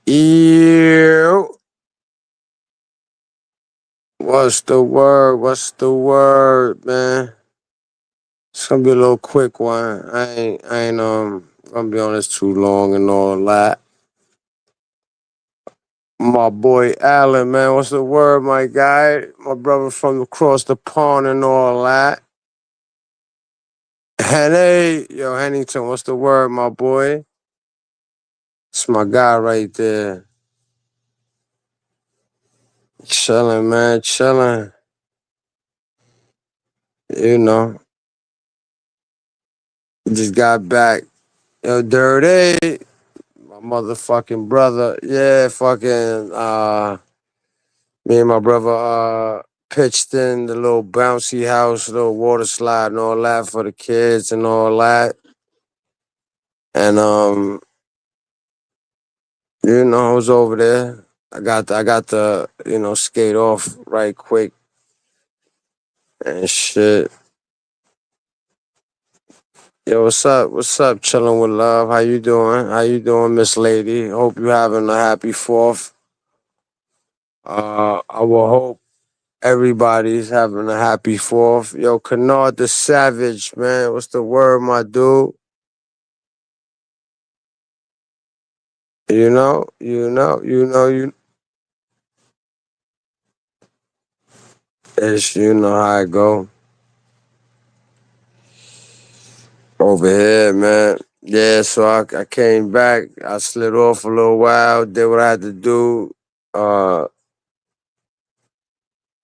Ew. What's the word? What's the word, man? It's gonna be a little quick one. I ain't gonna be on this too long and all that. My boy Allen, man, what's the word, my guy? My brother from across the pond and all that. Henny, yo, Hennington, what's the word, my boy? It's my guy right there. Chilling, man, chilling. You know, just got back. Yo, Dirty, my motherfucking brother. Yeah, fucking, me and my brother, pitched in the little bouncy house, little water slide and all that for the kids and all that. And, I was over there. I got to skate off right quick and shit. Yo, what's up? What's up? Chilling with love. How you doing? How you doing, Miss Lady? Hope you having a happy Fourth. I will hope everybody's having a happy Fourth. Yo, Kennard the Savage, man. What's the word, my dude? You. It's, you know how it go over here, man. Yeah, so I came back. I slid off a little while, did what I had to do. Uh,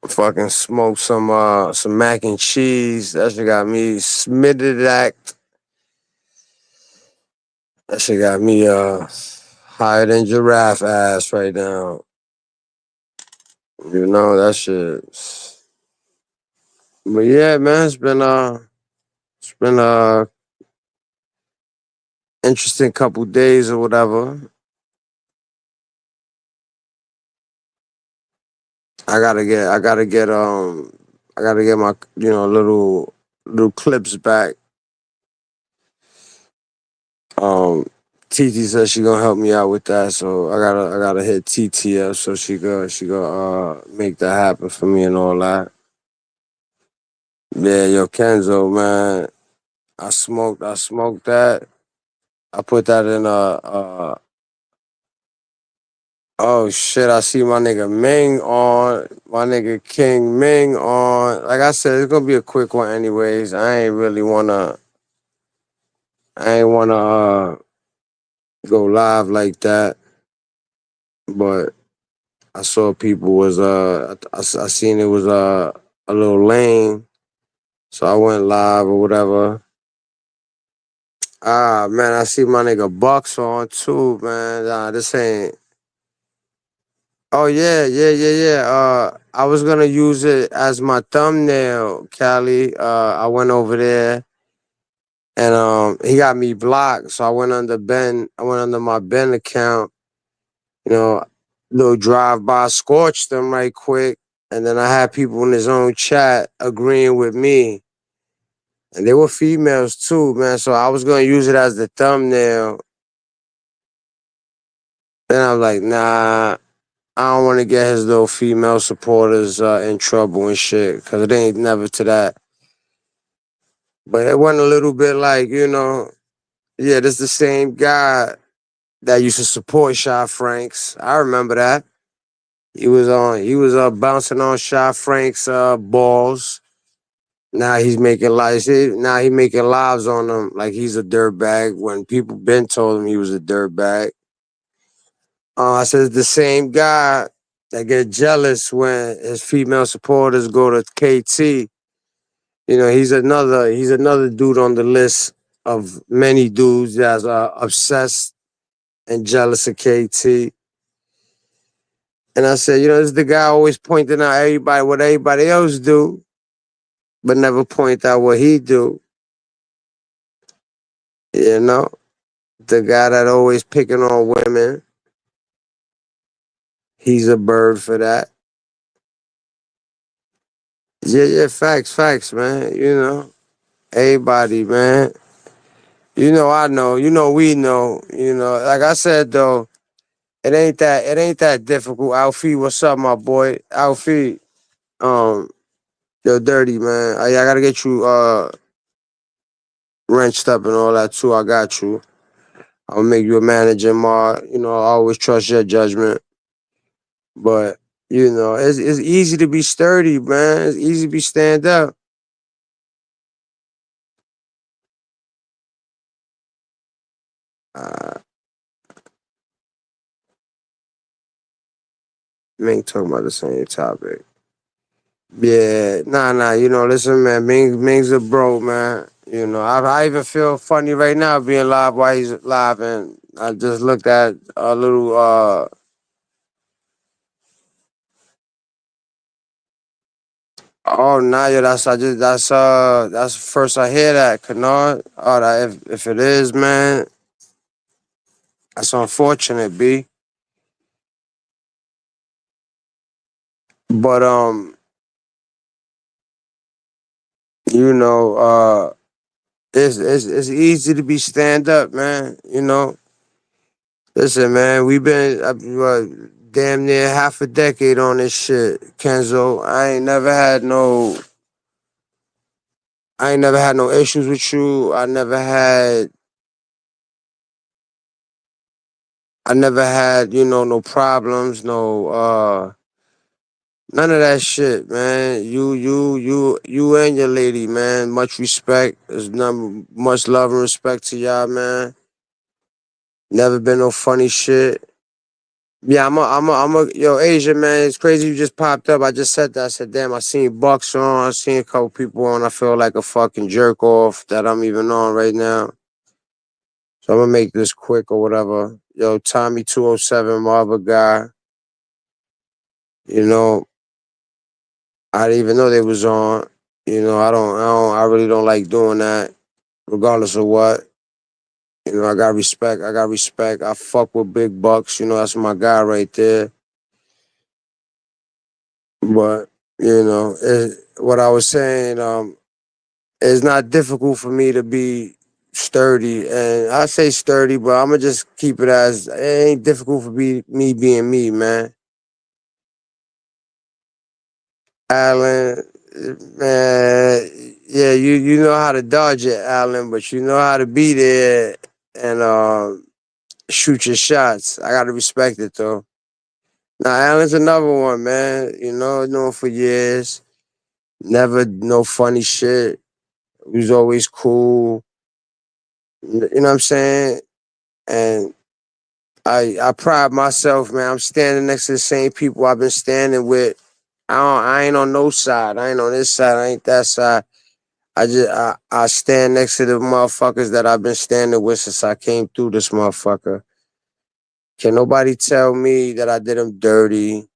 Fucking smoked some mac and cheese. That shit got me smitted act. That shit got me higher than giraffe ass right now. That shit. But yeah, man, it's been interesting couple days or whatever. I gotta get my little clips back. Um, TT said she gonna help me out with that, so I gotta hit TT up so she go make that happen for me and all that. Yeah, yo, Kenzo, man, I smoked that. I put that in oh shit, I see my nigga Ming on, my nigga King Ming on. Like I said, it's gonna be a quick one anyways. I ain't wanna go live like that, but I saw people was I seen it was a little lame, so I went live or whatever. Ah man, I see my nigga Bucks on too, man. This ain't. Oh yeah. I was gonna use it as my thumbnail, Cali. I went over there and he got me blocked, so I went under Ben. I went under my Ben account. You know, little drive by, scorched them right quick, and then I had people in his own chat agreeing with me, and they were females too, man. So I was gonna use it as the thumbnail. Then I was like, nah, I don't want to get his little female supporters in trouble and shit, because it ain't never to that. But it went a little bit like, yeah, this the same guy that used to support Shy Franks. I remember that. He was bouncing on Shy Franks balls. Now he's making lives. Now he making lives on him like he's a dirtbag. When people been told him he was a dirtbag. I said it's the same guy that get jealous when his female supporters go to KT. He's another dude on the list of many dudes that's obsessed and jealous of KT. And I said, this is the guy always pointing out everybody what everybody else do, but never point out what he do. You know, the guy that always picking on women, he's a bird for that. Yeah, facts, man. Everybody, man. I know. We know. Like I said though, it ain't that difficult. Alfie, what's up, my boy? Alfie, um, you're dirty, man. I gotta get you wrenched up and all that too. I got you. I'll make you a manager, Ma. You know, I always trust your judgment. But, you know, it's easy to be sturdy, man. It's easy to be stand up. Uh, we ain't talking about the same topic. Yeah, nah. You know, listen, man. Ming's a bro, man. You know, I even feel funny right now being live while he's live, and I just looked at a little. Oh, nah, yeah, that's first I hear that, Canard. Oh, that if it is, man, that's unfortunate, B. But you know, it's easy to be stand up, man. You know, listen, man, we've been damn near half a decade on this shit, Kenzo. I ain't never had no issues with you. I never had, you know, no problems, no none of that shit, man. You and your lady, man. Much respect. There's much love and respect to y'all, man. Never been no funny shit. Yeah, yo, Asia, man. It's crazy you just popped up. I just said that. I said, damn, I seen Bucks on. I seen a couple people on. I feel like a fucking jerk off that I'm even on right now. So I'm gonna make this quick or whatever. Yo, Tommy 207, Marva guy. You know, I didn't even know they was on. You know, I really don't like doing that, regardless of what. You know, I got respect. I got respect. I fuck with big bucks. You know, that's my guy right there. But you know, what I was saying, it's not difficult for me to be sturdy, and I say sturdy, but I'm gonna just keep it as it ain't difficult for me being me, man. Alan, man, yeah, you know how to dodge it, Alan, but you know how to be there and shoot your shots. I gotta respect it though. Now Alan's another one, man. You know him for years. Never no funny shit. He was always cool. You know what I'm saying? And I pride myself, man. I'm standing next to the same people I've been standing with. I ain't on no side. I ain't on this side. I ain't that side. I stand next to the motherfuckers that I've been standing with since I came through this motherfucker. Can nobody tell me that I did them dirty?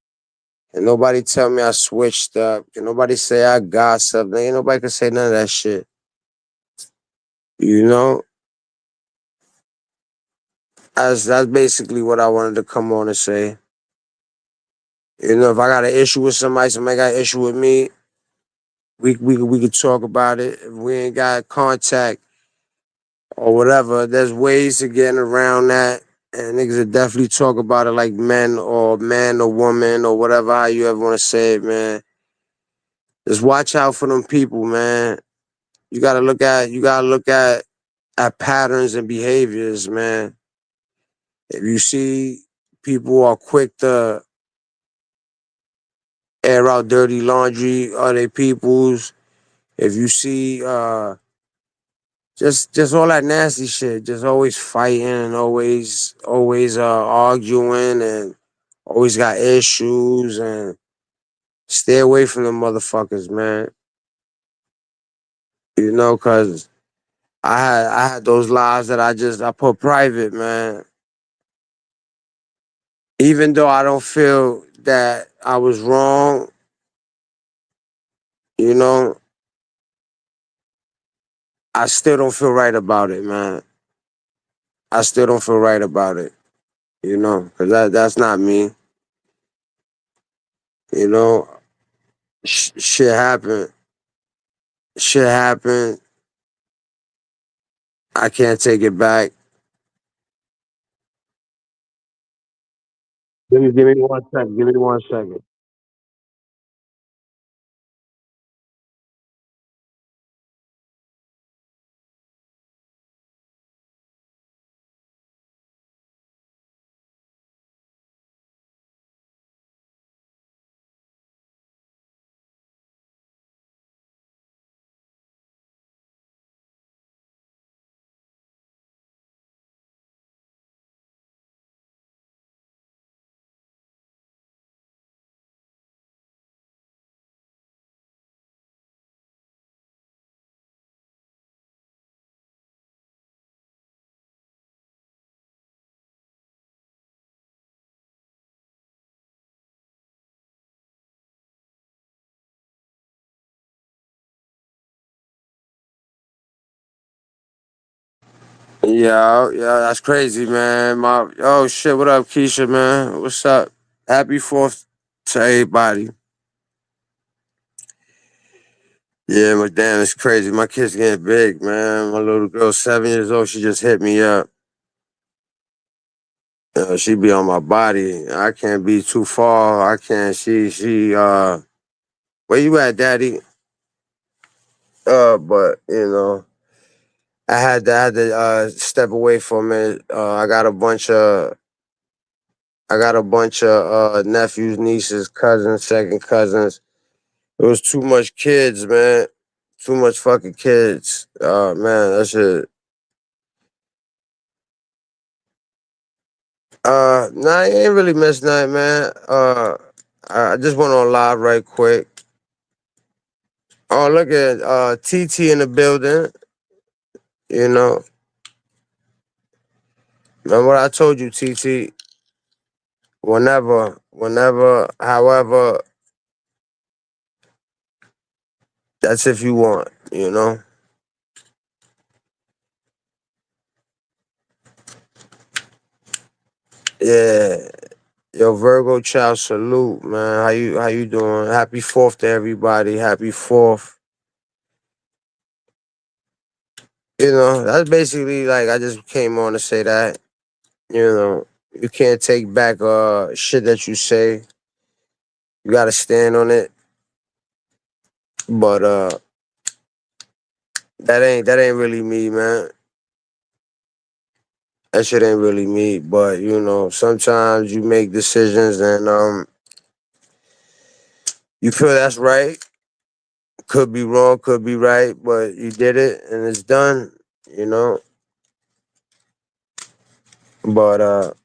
Can nobody tell me I switched up? Can nobody say I gossiped? Ain't nobody can say none of that shit. You know? That's basically what I wanted to come on and say. You know, if I got an issue with somebody got an issue with me, we could talk about it. If we ain't got contact or whatever, there's ways to get around that. And niggas will definitely talk about it like men or man or woman or whatever how you ever want to say it, man. Just watch out for them people, man. You gotta look at patterns and behaviors, man. If you see people are quick to air out dirty laundry, are they peoples? If you see just all that nasty shit, just always fighting and always arguing and always got issues and stay away from them motherfuckers, man. You know, cause I had those lives that I put private, man. Even though I don't feel that I was wrong, you know, I still don't feel right about it, man. I still don't feel right about it, you know, because that's not me, you know. Shit happened. Shit happened. I can't take it back. Give me 1 second. Give me 1 second. Yeah, that's crazy, man. Oh shit, what up, Keisha, man? What's up? Happy 4th to everybody. Yeah, but damn, it's crazy. My kid's getting big, man. My little girl, 7 years old, she just hit me up. She be on my body. I can't be too far. I can't. Where you at, daddy? But I had to step away for a minute. I got a bunch of nephews, nieces, cousins, second cousins. It was too much kids, man. Too much fucking kids. Man, that shit. Nah, I ain't really missed nothing, man. I just went on live right quick. Oh, look at TT in the building. You know, remember what I told you, TT. However, that's if you want. You know. Yeah. Yo, Virgo child, salute, man. How you doing? Happy 4th to everybody. Happy 4th. That's basically like I just came on to say that. You know, you can't take back shit that you say. You gotta stand on it. But that ain't really me, man. That shit ain't really me. But sometimes you make decisions and you feel that's right. Could be wrong, could be right, but you did it and it's done, you know. But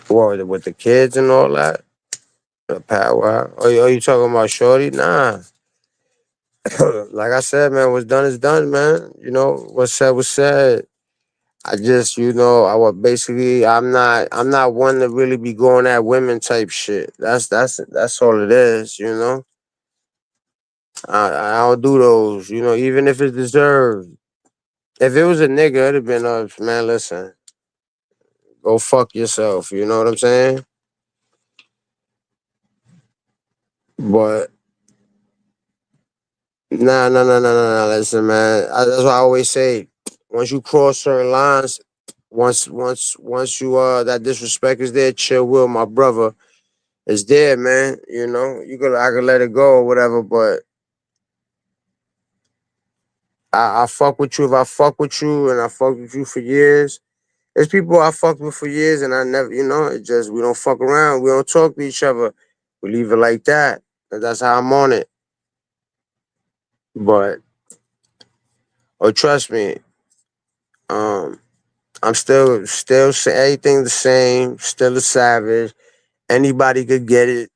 what with the kids and all that? The power. You talking about Shorty? Nah. Like I said, man, what's done is done, man. What's said was said. I just, I'm not one to really be going at women type shit. That's all it is. I don't do those, even if it's deserved. If it was a nigga, it'd have been man, listen, go fuck yourself, you know what I'm saying? But nah, nah, nah, nah, nah, nah. Listen, man. That's what I always say. Once you cross certain lines, once you that disrespect is there, chill will, my brother. It's there, man. I could let it go or whatever, but I fuck with you if I fuck with you and I fuck with you for years. There's people I fucked with for years and I never, it just we don't fuck around. We don't talk to each other. We leave it like that. And that's how I'm on it. But trust me, um, I'm still everything the same, still a savage. Anybody could get it.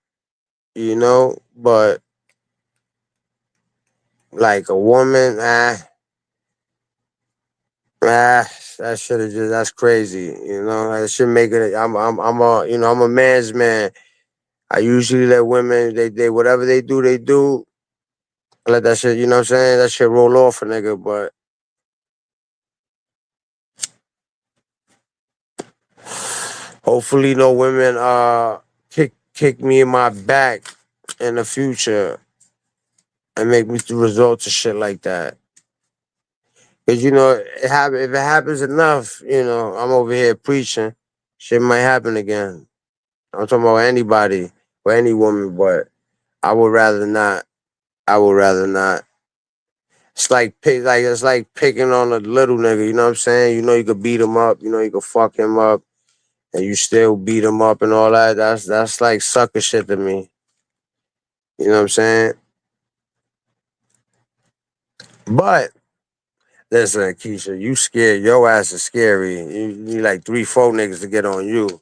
But like a woman, that should have that's crazy. That should make it. I'm a man's man. I usually let women they whatever they do. I let that shit. You know what I'm saying? That shit roll off a nigga. But hopefully, no women kick me in my back in the future and make me resort to shit like that. Cause you know, if it happens enough, you know, I'm over here preaching, shit might happen again. I'm talking about anybody or any woman, but I would rather not. I would rather not. It's like picking on a little nigga. You know what I'm saying? You know you could beat him up. You know you could fuck him up, and you still beat him up and all that. That's like sucker shit to me. You know what I'm saying? But listen, Keisha, you scared. Your ass is scary. You need like 3, 4 niggas to get on you.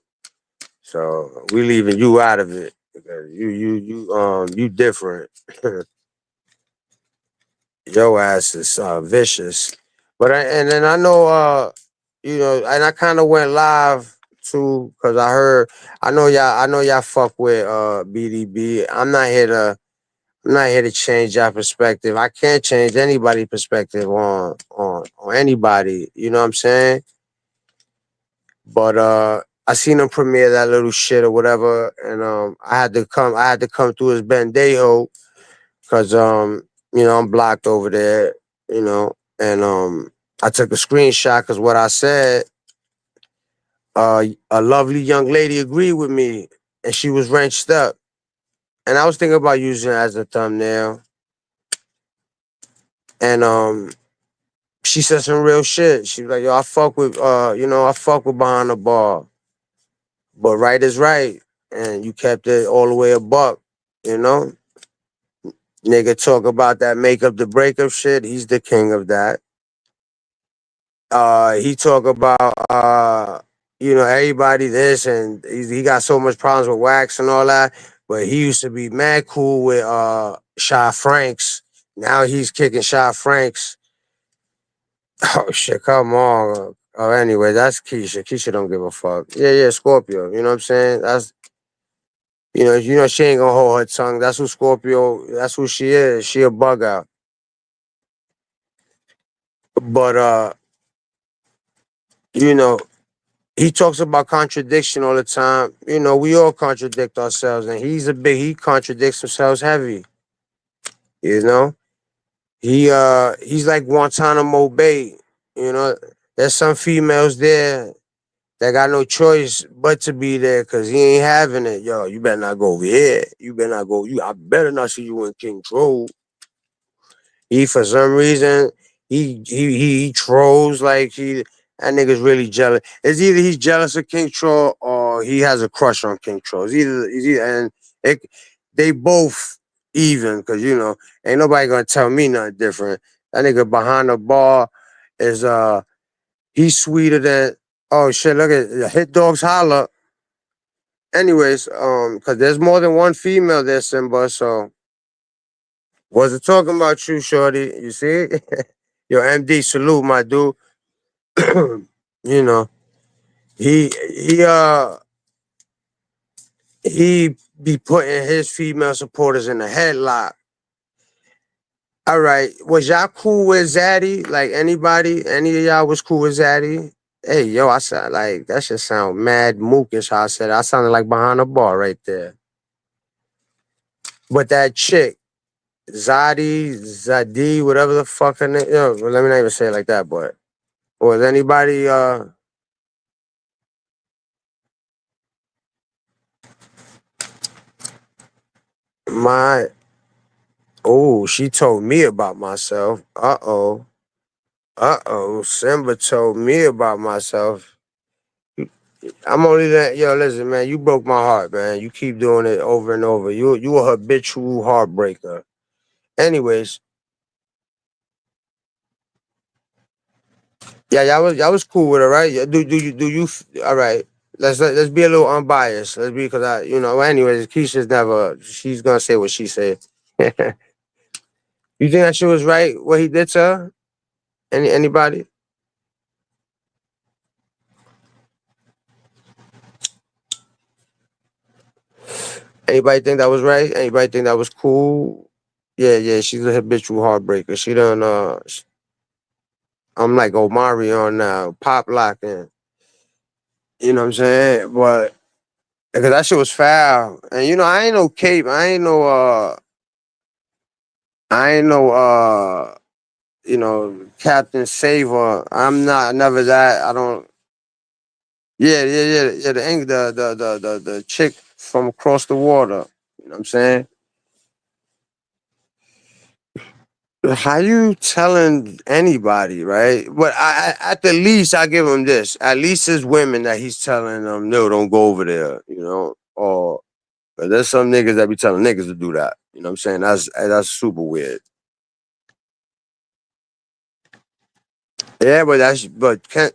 So we leaving you out of it because you different. Your ass is vicious. But and then I know you know, and I kind of went live too because I know y'all fuck with BDB. I'm not here to change your perspective. I can't change anybody's perspective on anybody. You know what I'm saying? But I seen him premiere that little shit or whatever, and I had to come through his bendejo because you know I'm blocked over there, you know, and I took a screenshot because what I said, a lovely young lady agreed with me, and she was wrenched up, and I was thinking about using it as a thumbnail, and she said some real shit. She was like, "Yo, I fuck with you know, I fuck with behind the bar, but right is right, and you kept it all the way a buck, you know." Nigga talk about that make up the breakup shit. He's the king of that. He talk about you know everybody this and he got so much problems with wax and all that, but he used to be mad cool with Sha Franks. Now he's kicking Sha Franks. Oh shit, come on. Oh, anyway, that's Keisha. Keisha don't give a fuck. Yeah, yeah, Scorpio. You know what I'm saying? That's you know she ain't gonna hold her tongue. That's who Scorpio. That's who she is. She a bug out. But you know, he talks about contradiction all the time. You know, we all contradict ourselves, and he contradicts himself heavy. You know, he's like Guantanamo Bay. You know, there's some females there that got no choice but to be there because he ain't having it. Yo, you better not go over here. You better not go. I better not see you in King Troll. He for some reason he trolls like that nigga's really jealous. It's either he's jealous of King Troll or he has a crush on King Troll. It's either and it, they both even because you know ain't nobody gonna tell me nothing different. That nigga behind the bar is he's sweeter than oh shit. Look at Hit Dogs Holla. Anyways, because there's more than one female there, Simba. So wasn't talking about you, shorty. You see? Yo, MD, salute, my dude. You know, he he uh he be putting his female supporters in a headlock. All right, was y'all cool with Zaddy? Like anybody, any of y'all was cool with Zaddy? Hey, yo, I sound like that should sound mad mookish. How I said it. I sounded like behind the bar right there. But that chick, Zadi, whatever the fuck her name. Yo, let me not even say it like that. But was anybody my oh, she told me about myself. Uh-oh. Uh-oh. Simba told me about myself. I'm only that yo, listen, man, you broke my heart, man. You keep doing it over and over. You a habitual heartbreaker. Anyways, yeah, y'all was cool with her, right? Yeah, all right. Let's be a little unbiased. Let's be because I you know, anyways, Keisha's never she's gonna say what she said. You think that shit was right, what he did to her? Anybody? Anybody think that was right? Anybody think that was cool? Yeah, yeah, she's a habitual heartbreaker. She done I'm like Omarion now, pop locking. You know what I'm saying? But because that shit was foul. And you know, I ain't no cape. I ain't no Captain Saver. I'm not never that. I don't. Yeah, yeah, yeah, yeah. The chick from across the water. You know what I'm saying? How you telling anybody, right? But at the least, I give him this. At least it's women that he's telling them, no, don't go over there. Or but there's some niggas that be telling niggas to do that. You know what I'm saying? That's super weird. Yeah, but can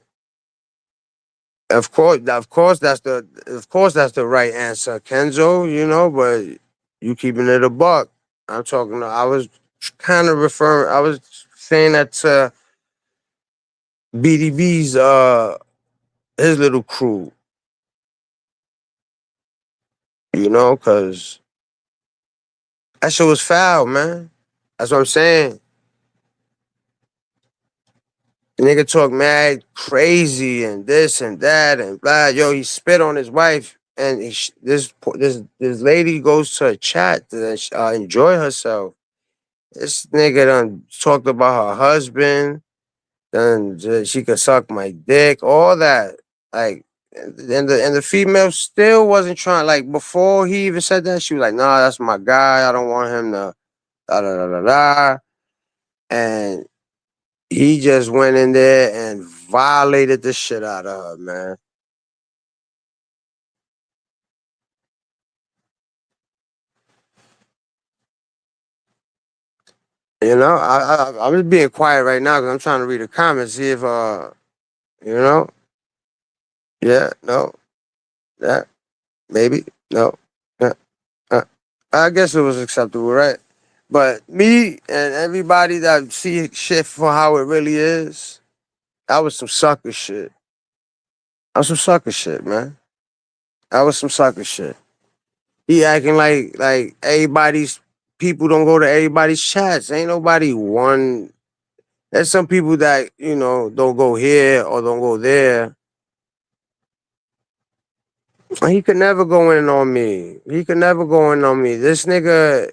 of course that's the right answer, Kenzo. But you keeping it a buck. I'm talking. I was kind of referring. I was saying that to BDB's his little crew. Because that shit was foul, man. That's what I'm saying. The nigga talk mad crazy and this and that and blah. Yo, he spit on his wife, and this lady goes to a chat to enjoy herself. This nigga done talked about her husband. Then she could suck my dick, all that. Like, and the female still wasn't trying. Like before he even said that, she was like, "Nah, that's my guy. I don't want him to da da da da da." And he just went in there and violated the shit out of her, man. I'm just being quiet right now because I'm trying to read the comments, see if you know, yeah, no, yeah, maybe, no, yeah, uh, I guess it was acceptable, right? But me and everybody that see shit for how it really is, that was some sucker shit. That was some sucker shit, man. That was some sucker shit. He acting like everybody's people don't go to everybody's chats. Ain't nobody one. There's some people that don't go here or don't go there. He could never go in on me. He could never go in on me. This nigga,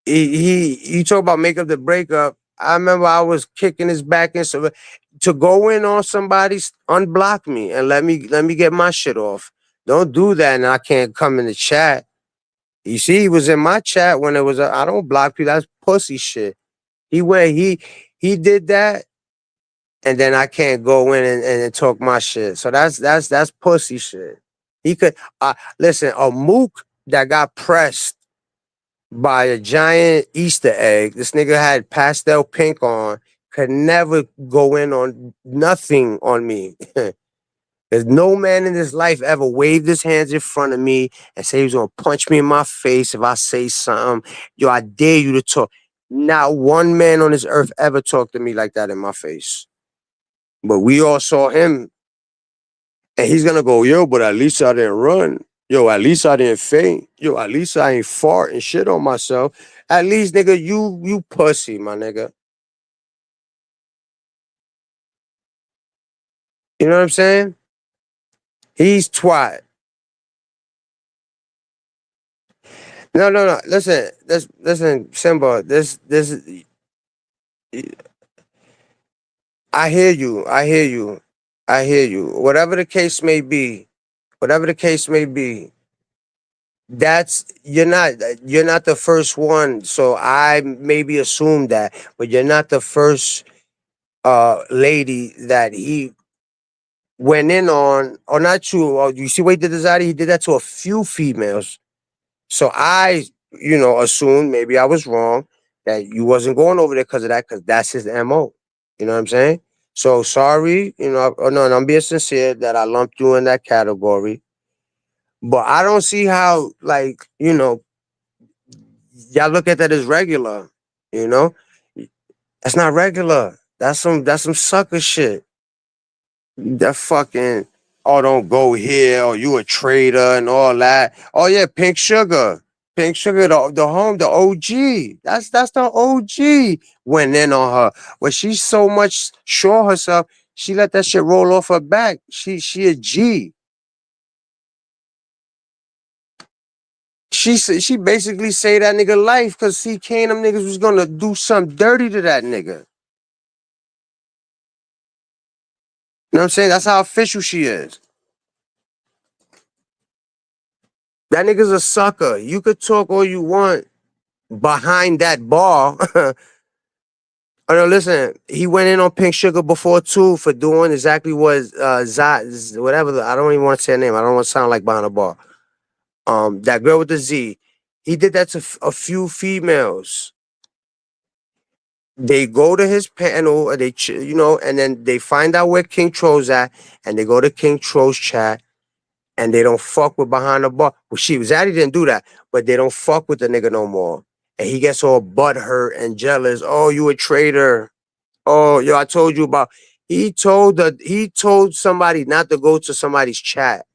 you talk about make up the breakup. I remember I was kicking his back and so to go in on somebody, unblock me and let me get my shit off. Don't do that, and I can't come in the chat. You see, he was in my chat when it was. I don't block people. That's pussy shit. He did that, and then I can't go in and talk my shit. So that's pussy shit. He could listen. A mook that got pressed by a giant Easter egg. This nigga had pastel pink on. Could never go in on nothing on me. There's no man in his life ever waved his hands in front of me and say he was gonna punch me in my face if I say something. Yo, I dare you to talk. Not one man on this earth ever talked to me like that in my face. But we all saw him, and he's gonna go, yo, but at least I didn't run. Yo, at least I didn't faint. Yo, at least I ain't fart and shit on myself. At least, nigga, you pussy, my nigga. You know what I'm saying? He's twat. No, no, no. Listen, Simba. I hear you. I hear you. I hear you. Whatever the case may be, that's you're not the first one. So I maybe assumed that, but you're not the first lady that he went in on, or not you. Or you see what he did to Zaddy? He did that to a few females. So I, assumed maybe I was wrong that you wasn't going over there because of that, because that's his MO. You know what I'm saying? So sorry, no, and I'm being sincere that I lumped you in that category. But I don't see how, like, y'all look at that as regular, you know? That's not regular. That's some sucker shit. That fucking, oh, don't go here, or you a traitor and all that. Oh yeah, Pink Sugar. Pink Sugar, the OG. That's the OG went in on her. But she's so much sure herself, she let that shit roll off her back. She a G. She basically say that nigga life because CK and them niggas was gonna do something dirty to that nigga. You know what I'm saying? That's how official she is. That nigga's a sucker. You could talk all you want behind that bar. Oh no, listen. He went in on Pink Sugar before too for doing exactly what whatever. I don't even want to say her name. I don't want to sound like behind a bar. That girl with the Z. He did that to a few females. They go to his panel, or and then they find out where King Troll's at, and they go to King Troll's chat, and they don't fuck with behind the bar. Well, Zaddy didn't do that, but they don't fuck with the nigga no more. And he gets all butthurt and jealous. Oh, you a traitor. Oh, yo, I told you about. He told somebody not to go to somebody's chat.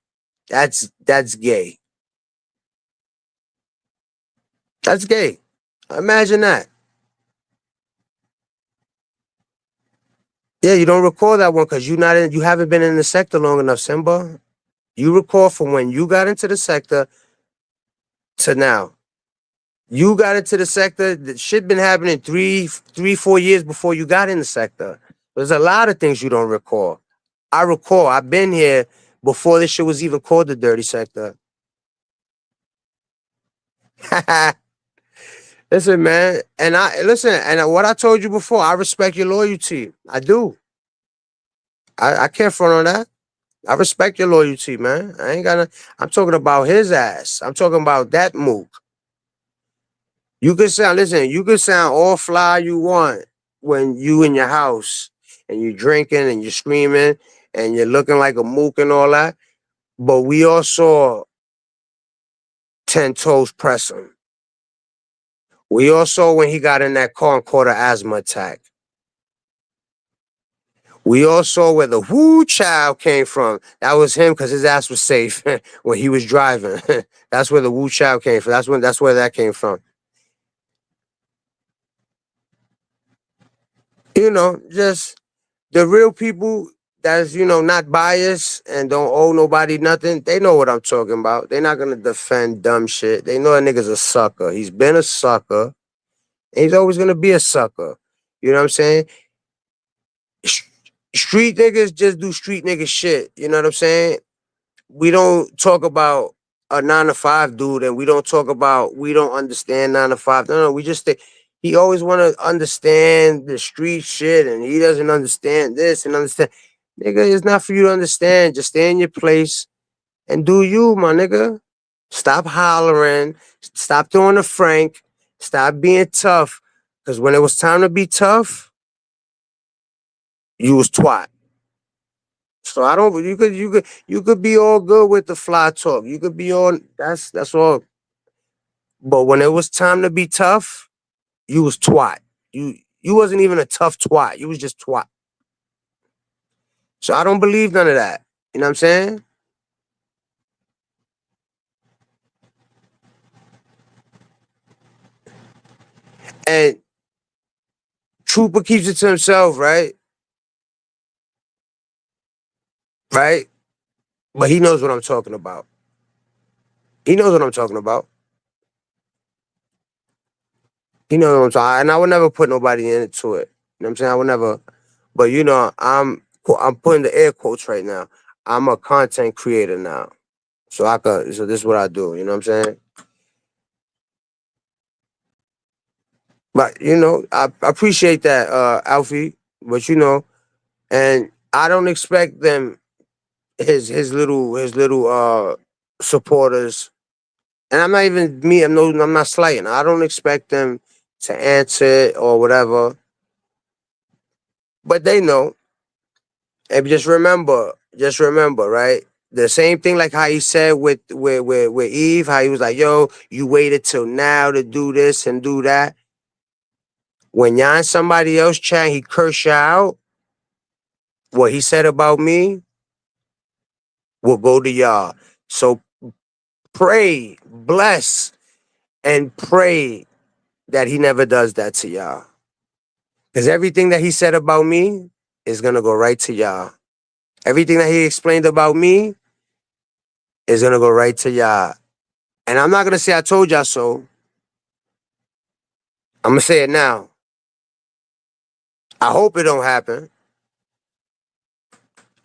That's gay. That's gay. Imagine that. Yeah, you don't recall that one because you haven't been in the sector long enough, Simba. You recall from when you got into the sector to now. You got into the sector. The shit been happening 4 years before you got in the sector. There's a lot of things you don't recall. I recall. I've been here before this shit was even called the dirty sector. Listen, man, and what I told you before, I respect your loyalty. I do. I can't front on that. I respect your loyalty, man. I ain't gonna. I'm talking about his ass. I'm talking about that mook. You can sound all fly you want when you in your house and you drinking and you're screaming and you're looking like a mook and all that. But we all saw 10 toes press him. We all saw when he got in that car and caught an asthma attack. We all saw where the whoo child came from. That was him because his ass was safe when he was driving. That's where the woo child came from. That's where that came from. Just the real people that's not biased and don't owe nobody nothing. They know what I'm talking about. They're not gonna defend dumb shit. They know that nigga's a sucker. He's been a sucker. And he's always gonna be a sucker. You know what I'm saying? Street niggas just do street nigga shit. You know what I'm saying? We don't talk about a 9 to 5 dude, and we don't understand 9 to 5. No, we just think he always want to understand the street shit, and he doesn't understand this and understand. Nigga, it's not for you to understand. Just stay in your place and do you, my nigga. Stop hollering. Stop doing the Frank. Stop being tough. Because when it was time to be tough, you was twat. So I don't. You could be all good with the fly talk. You could be all. That's all. But when it was time to be tough, you was twat. You wasn't even a tough twat. You was just twat. So I don't believe none of that. You know what I'm saying? And Trooper keeps it to himself, right? Right? But he knows what I'm talking about. He knows what I'm talking about. He knows what I'm talking. And I would never put nobody into it. You know what I'm saying? I would never. But I'm putting the air quotes right now. I'm a content creator now. So this is what I do, you know what I'm saying? But I appreciate that, Alfie. But and I don't expect them his little supporters. And I'm not even me, I'm not slighting. I don't expect them to answer it or whatever. But they know. And just remember, right? The same thing like how he said with Eve, how he was like, yo, you waited till now to do this and do that. When y'all in somebody else chat, he curse you out. What he said about me will go to y'all. So pray, bless, and pray that he never does that to y'all. Because everything that he said about me is gonna go right to y'all. Everything that he explained about me is gonna go right to y'all. And I'm not gonna say I told y'all so. I'm gonna say it now. I hope it don't happen.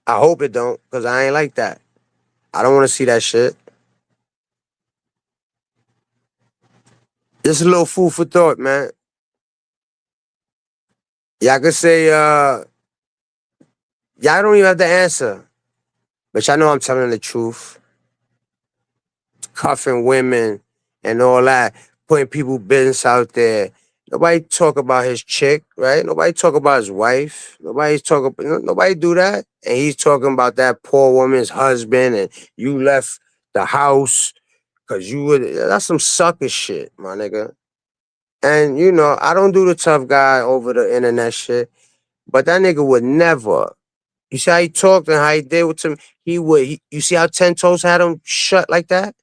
I hope it don't, cause I ain't like that. I don't want to see that shit. Just a little food for thought, man. Y'all could say, y'all don't even have to answer, but y'all know I'm telling the truth. Cuffing women and all that, putting people business out there. Nobody talk about his chick, right? Nobody talk about his wife. Nobody do that. And he's talking about that poor woman's husband, and you left the house because you would. That's some sucker shit, my nigga. And you know, I don't do the tough guy over the internet shit, but that nigga would never. You see how he talked and how he did with him. You see how 10 Toes had him shut like that?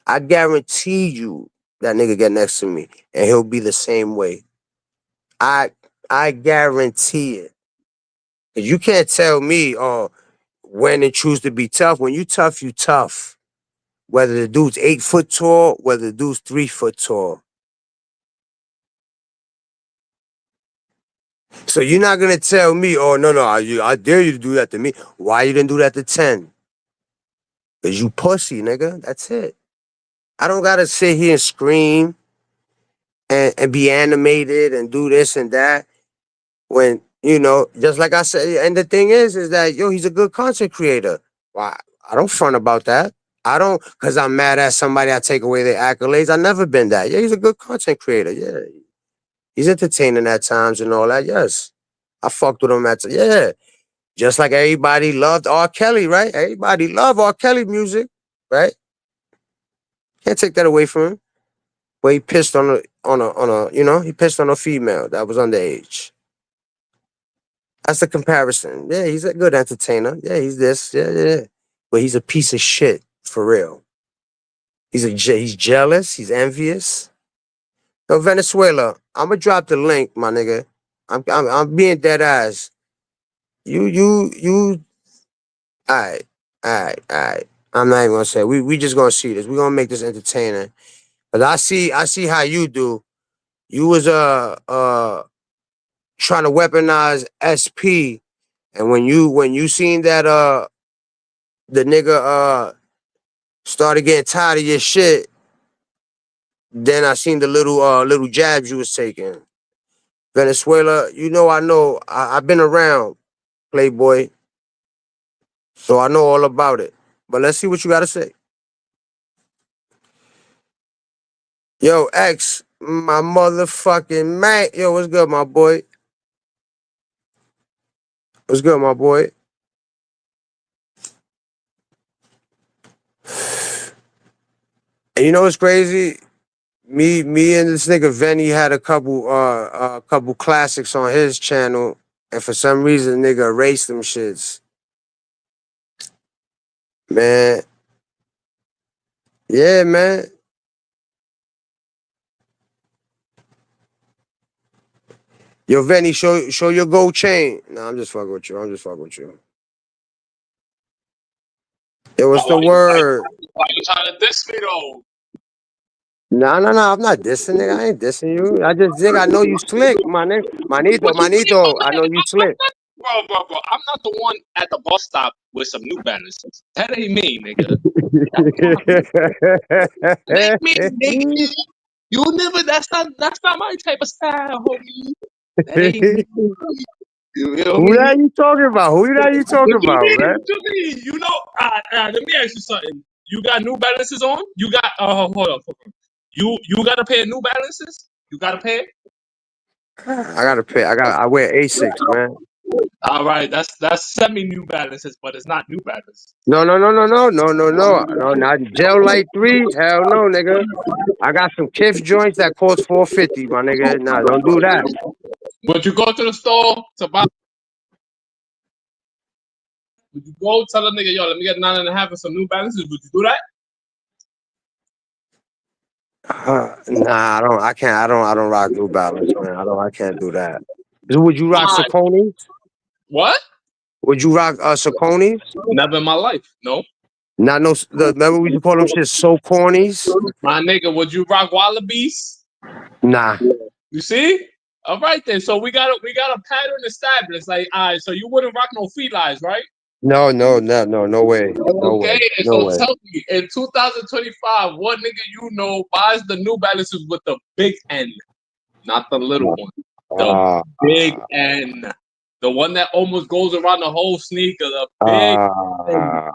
I guarantee you that nigga get next to me and he'll be the same way. I I guarantee it. 'Cause you can't tell me, oh, when to choose to be tough. When you tough, you tough. Whether the dude's 8 foot tall, whether the dude's 3 foot tall. So you're not gonna tell me, oh no, I dare you to do that to me. Why you didn't do that to 10? Cause you pussy, nigga. That's it. I don't gotta sit here and scream and be animated and do this and that. When just like I said, and the thing is that yo, he's a good content creator. Why? I don't front about that. I don't, cause I'm mad at somebody. I take away their accolades. I never been that. Yeah, he's a good content creator. Yeah, he's entertaining at times and all that. Yes, I fucked with him yeah. Just like everybody loved R. Kelly, right? Everybody loved R. Kelly music, right? Can't take that away from him. But he pissed he pissed on a female that was underage. That's the comparison. Yeah, he's a good entertainer. Yeah, he's this. Yeah, yeah. But he's a piece of shit for real. He's jealous. He's envious. So Venezuela, I'm gonna drop the link, my nigga. I'm being dead ass. You. All right. I'm not even gonna say. We just gonna see this. We gonna make this entertaining. But I see how you do. You was trying to weaponize SP, and when you seen that the nigga started getting tired of your shit, then I seen the little jabs you was taking. Venezuela, I've been around, Playboy, so I know all about it. But let's see what you gotta say. Yo, X, my motherfucking man. Yo, what's good, my boy? What's good, my boy? And you know what's crazy? Me and this nigga Venny had a couple classics on his channel, and for some reason nigga erased them shits. Man, yeah, man. Yo, Venny, show your gold chain. Nah, I'm just fucking with you. I'm just fucking with you. Yo, what's the word? Why you trying to diss me though? Nah. I'm not dissing, nigga. I ain't dissing you. I just think I know you slick, my nigga. What you mean, Manito. I know you slick. bro? I'm not the one at the bus stop with some New Balances. That ain't me, nigga. That's not me. That ain't me, nigga. You never. That's not my type of style, homie. That ain't me. You feel Who me? that you talking about? Who that you talking What you about, mean? man? What you mean? Let me ask you something. You got New Balances on? You got hold up. You got a pair of New Balances? You got a pair? I gotta pay. I wear Asics, man. All right, that's semi New Balances, but it's not New Balance. No. Not Gel Light 3. Hell no, nigga. I got some Kith joints that cost $450, my nigga. Nah, don't do that. Would you go to the store to buy? Would you go tell a nigga, yo, let me get 9.5 and some New Balances? Would you do that? Nah, I don't. I can't. I don't rock New Balance, man. I can't do that. Would you rock Why? Saucony's? What? Would you rock Saucony's? Never in my life. No. Not no. Remember we used to call them shit so cornies. My nigga, would you rock Wallabies? Nah. You see? All right then. So we got a pattern established. Like, all right, so you wouldn't rock no felines, right? No, no, no, no, no way. No Okay, way. and No so way. tell me, in 2025, what nigga you know buys the New Balances with the big N, not the little one, the big N, the one that almost goes around the whole sneaker, the big N.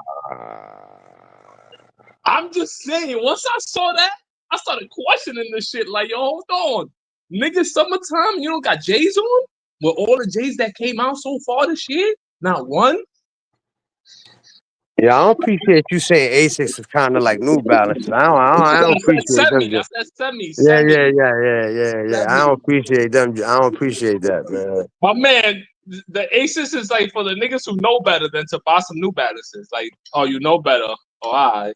I'm just saying, once I saw that, I started questioning this shit. Like, yo, hold on. Nigga, summertime, you don't got J's on? With all the J's that came out so far this year? Not one? Yeah, I don't appreciate you saying Asics is kind of like New Balances. I don't appreciate them. That's that semi. Yeah. I don't appreciate them. I don't appreciate that, man. My man, the Aces is like for the niggas who know better than to buy some New Balances. Like, oh, you know better. Oh, all right.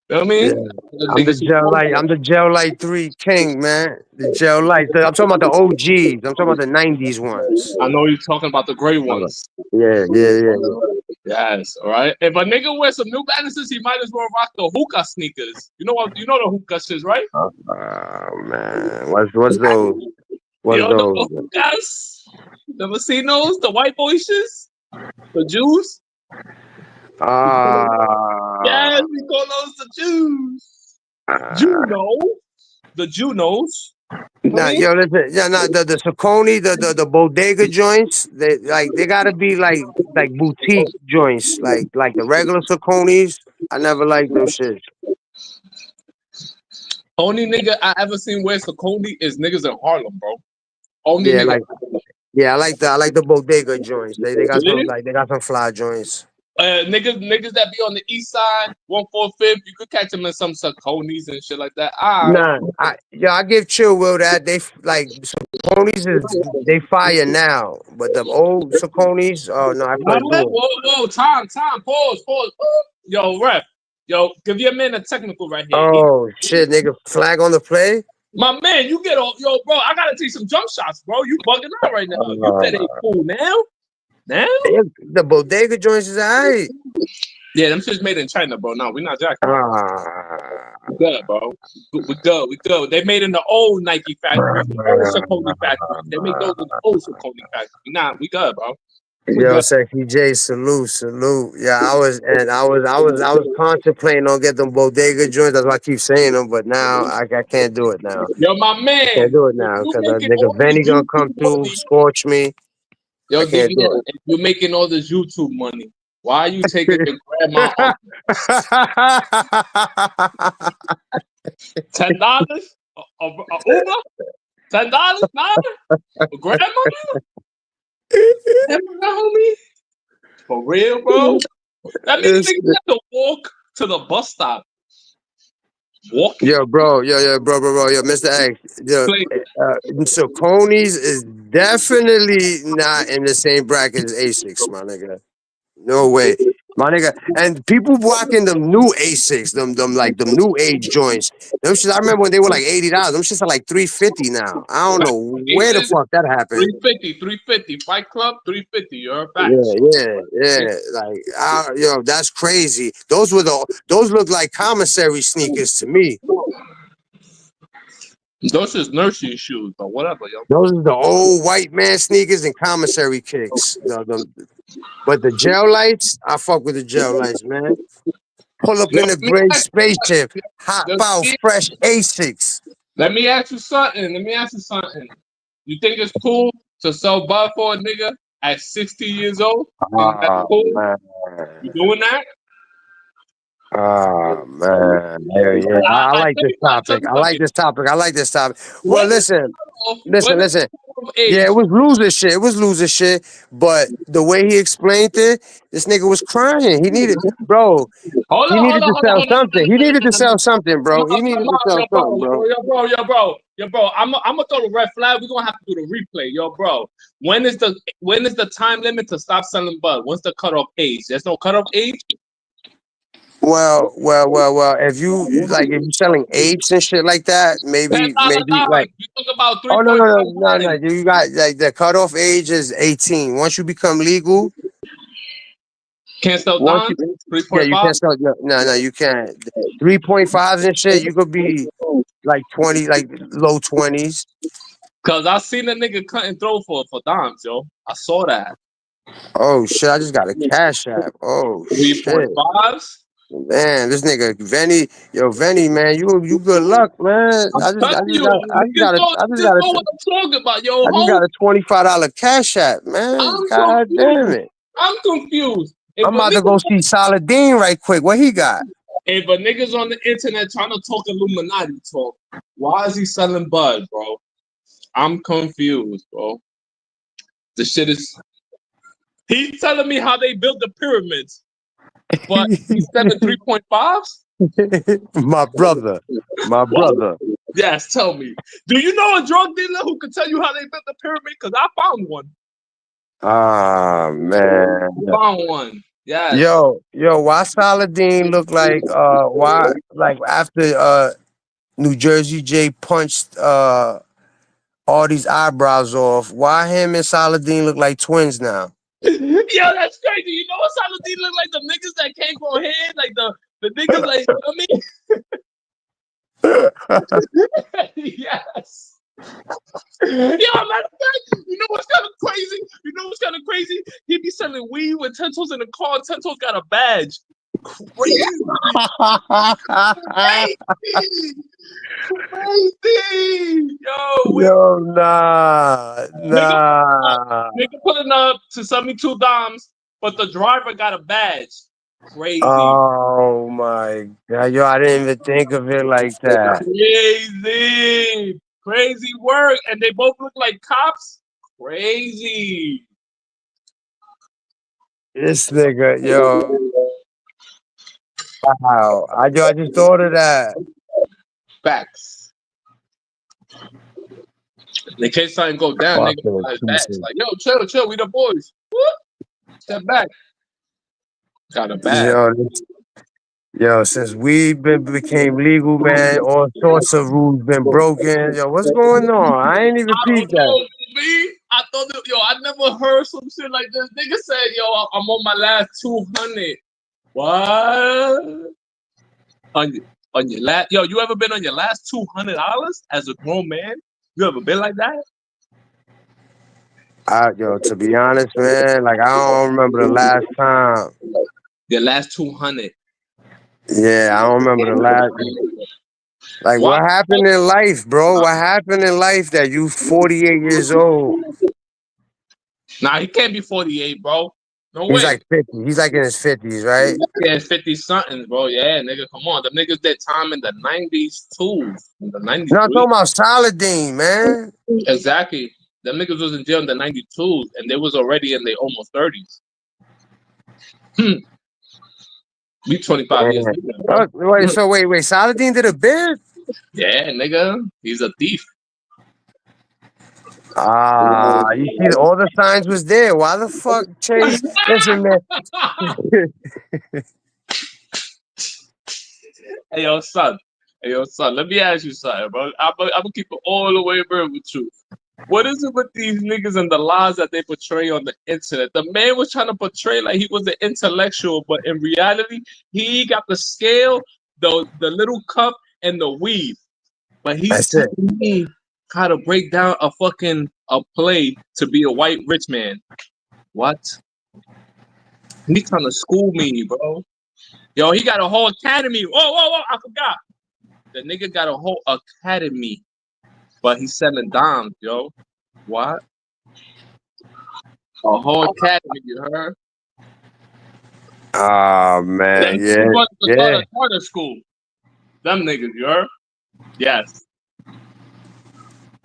You know what I mean? Yeah. I'm the Gel Light 3 king, man. The Gel Light. I'm talking about the OGs. I'm talking about the 90s ones. I know you're talking about the gray ones. Yeah. Yes, all right. If a nigga wears some New Balances, he might as well rock the hookah sneakers. You know what? You know the hookah shits, right? Oh man, what's those? What's You know those? the hookahs? Never seen those? The white boy shits? The Jews? Yes, we call those the Jews. Juno. The Junos. Nah, yo, listen, the Saucony, the bodega joints, they gotta be like boutique joints, like the regular Sauconys. I never liked those shit. Only nigga I ever seen wear Saucony is niggas in Harlem, bro. Only Yeah, nigga. I like the bodega joints. They got some fly joints. Niggas that be on the east side, 145th, you could catch them in some Sauconys and shit like that. Nah, I give Chill Will that they like Sauconys they fire now, but the old Sauconys, oh no, I couldn't do it. Whoa, time, pause. Yo, ref, give your man a technical right here. Oh shit, nigga, flag on the play. My man, you get off, yo, bro. I gotta take some jump shots, bro. You bugging out right now. You said they cool now. The bodega joints is alright. Yeah, them shit's made in China, bro. No, we're not jacking. We good, bro. We good. They made in the old Nike factory, the old Saucony factory. They make those in the old Saucony factory. Nah, we good, bro. Yo, Sexy J, salute. Yeah, I was contemplating on getting them bodega joints. That's why I keep saying them, but now I can't do it now. Yo, my man. Can't do it now because the nigga Benny gonna come through, scorch me. Yo, if you're making all this YouTube money, why are you taking your grandma up? $10? A Uber? $10? Nah? A grandmother? Homie? For real, bro? That means you have to walk to the bus stop. Walk. Yo, bro. Yo, Mr. X. Sauconys is definitely not in the same bracket as Asics, my nigga. No way. My nigga, and people rocking them new Asics, them new age joints. Them shit, I remember when they were like $80. Them shits are like $350 now. I don't know where the fuck that happened. $350. Fight Club, $350. You're back. Yeah. Like, yo, that's crazy. Those look like commissary sneakers to me. Those is nursery shoes, but whatever, yo. Those are the old white man sneakers and commissary kicks. But the Gel Lights, I fuck with the Gel Lights, man. Pull up in a gray spaceship, hop out, fresh Asics. Let me ask you something. You think it's cool to sell bud for a nigga at 60 years old? Cool? Man. You doing that? Oh man, yeah. I like this topic. Well, listen. Yeah, it was loser shit. But the way he explained it, this nigga was crying. He needed, bro. He needed to sell something. He needed to sell something, bro. He needed to sell something, bro. Yo, bro. I'm gonna throw the red flag. We're gonna have to do the replay, yo, bro. When is the time limit to stop selling bud? When's the cutoff age? There's no cutoff age. Well. If you're selling apes and shit like that, maybe like. You talk about 3. Oh no. You got like the cutoff age is 18. Once you become legal, Can't sell Once Don? you, yeah, you 3.5? can't sell. No, you can't. 3.5s and shit. You could be like 20, like low 20s. Cause I seen a nigga cut and throw for Doms, yo. I saw that. Oh shit! I just got a cash app. Oh shit, 3.5s? man! This nigga Venny, yo Venny, man, you good luck, man. I'm telling you, I just niggas got know what I'm talking about, yo. I just got a $25 cash app, man. I'm God damn confused. it! I'm confused. If I'm a about to go see Saladin right quick. What he got? nigga's on the internet trying to talk Illuminati talk, why is he selling bud, bro? I'm confused, bro. The shit is. He's telling me how they built the pyramids, but he's selling 3.5s. My brother. What? Yes, tell me. Do you know a drug dealer who can tell you how they built the pyramid? Because I found one. Ah man. I found one. Yes. Yo, why Saladin look like why like after New Jersey J punched all these eyebrows off, why him and Saladin look like twins now? Yo, that's crazy. You know what Saladin look like? The niggas that can't go ahead, like the niggas like, you know what I mean? Yes. Yo, matter of fact, you know what's kind of crazy? He be selling weed with Tentos in the car. Tentos got a badge. Crazy. Crazy. Yo, nah. Nigga pulling up to 72 Doms, but the driver got a badge. Crazy. Oh my god, yo, I didn't even think of it like that. Crazy work. And they both look like cops. Crazy. This nigga, yo. Wow. I just thought of that. Facts. In case something go down, nigga, like, yo, chill, we the boys. Whoop. Step back. Got a bag. Yo, since weed became legal, man, all sorts of rules been broken. Yo, what's going on? I ain't even peeped that. I thought, I never heard some shit like this. Nigga said, yo, I'm on my last 200. What? On your last, you ever been on your last $200 as a grown man? You ever been like that? To be honest, man, like I don't remember the last time. Your last 200. Yeah, I don't remember the last. Like what happened in life, bro? What happened in life that you 48 years old? Nah, he can't be 48, bro. No He's way. like 50. He's like in his 50s, right? Yeah, 50 something, bro. Yeah, nigga, come on. The niggas did time in the 90s too. In the 90s. No, I'm talking about Saladin, man. Exactly. Them niggas was in jail in the 92s, and they was already in their almost 30s. We 25 years later. Wait. Saladin did a bid? Yeah, nigga. He's a thief. You see, all the signs was there. Why the fuck Chase? Listen, man. Hey, yo, son. Let me ask you something, bro. I'm gonna keep it all the way real with you. What is it with these niggas and the lies that they portray on the internet? The man was trying to portray like he was an intellectual, but in reality, he got the scale, the little cup, and the weed. But he's telling me how to break down a play to be a white rich man. What? He's trying to school me, bro. Yo, he got a whole academy. Whoa, I forgot. The nigga got a whole academy, but he's selling dimes, yo. What? A whole academy, you heard? Oh, man, yeah. Charter school. Them niggas, you heard? Yes.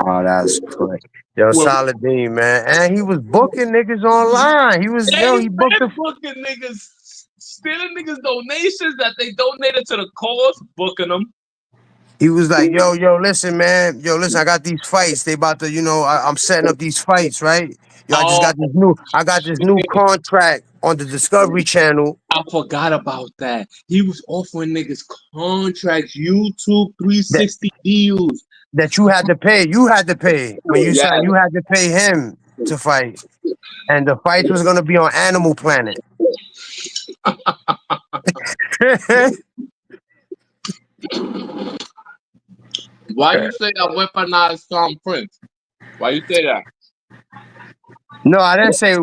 Oh, that's correct. Yo, Saladin, man. And he was booking niggas online. He booked booking niggas, stealing niggas donations that they donated to the cause, booking them. He was like, yo, listen, man. Yo, listen, I got these fights. They about to, I'm setting up these fights, right? Yo, I got this new contract on the Discovery Channel. I forgot about that. He was offering niggas contracts, YouTube 360 deals. That you had to pay. You had to pay. When you signed, you had to pay him to fight. And the fight was gonna be on Animal Planet. Why you say I weaponized Tom Prince? Why you say that? No, I didn't say.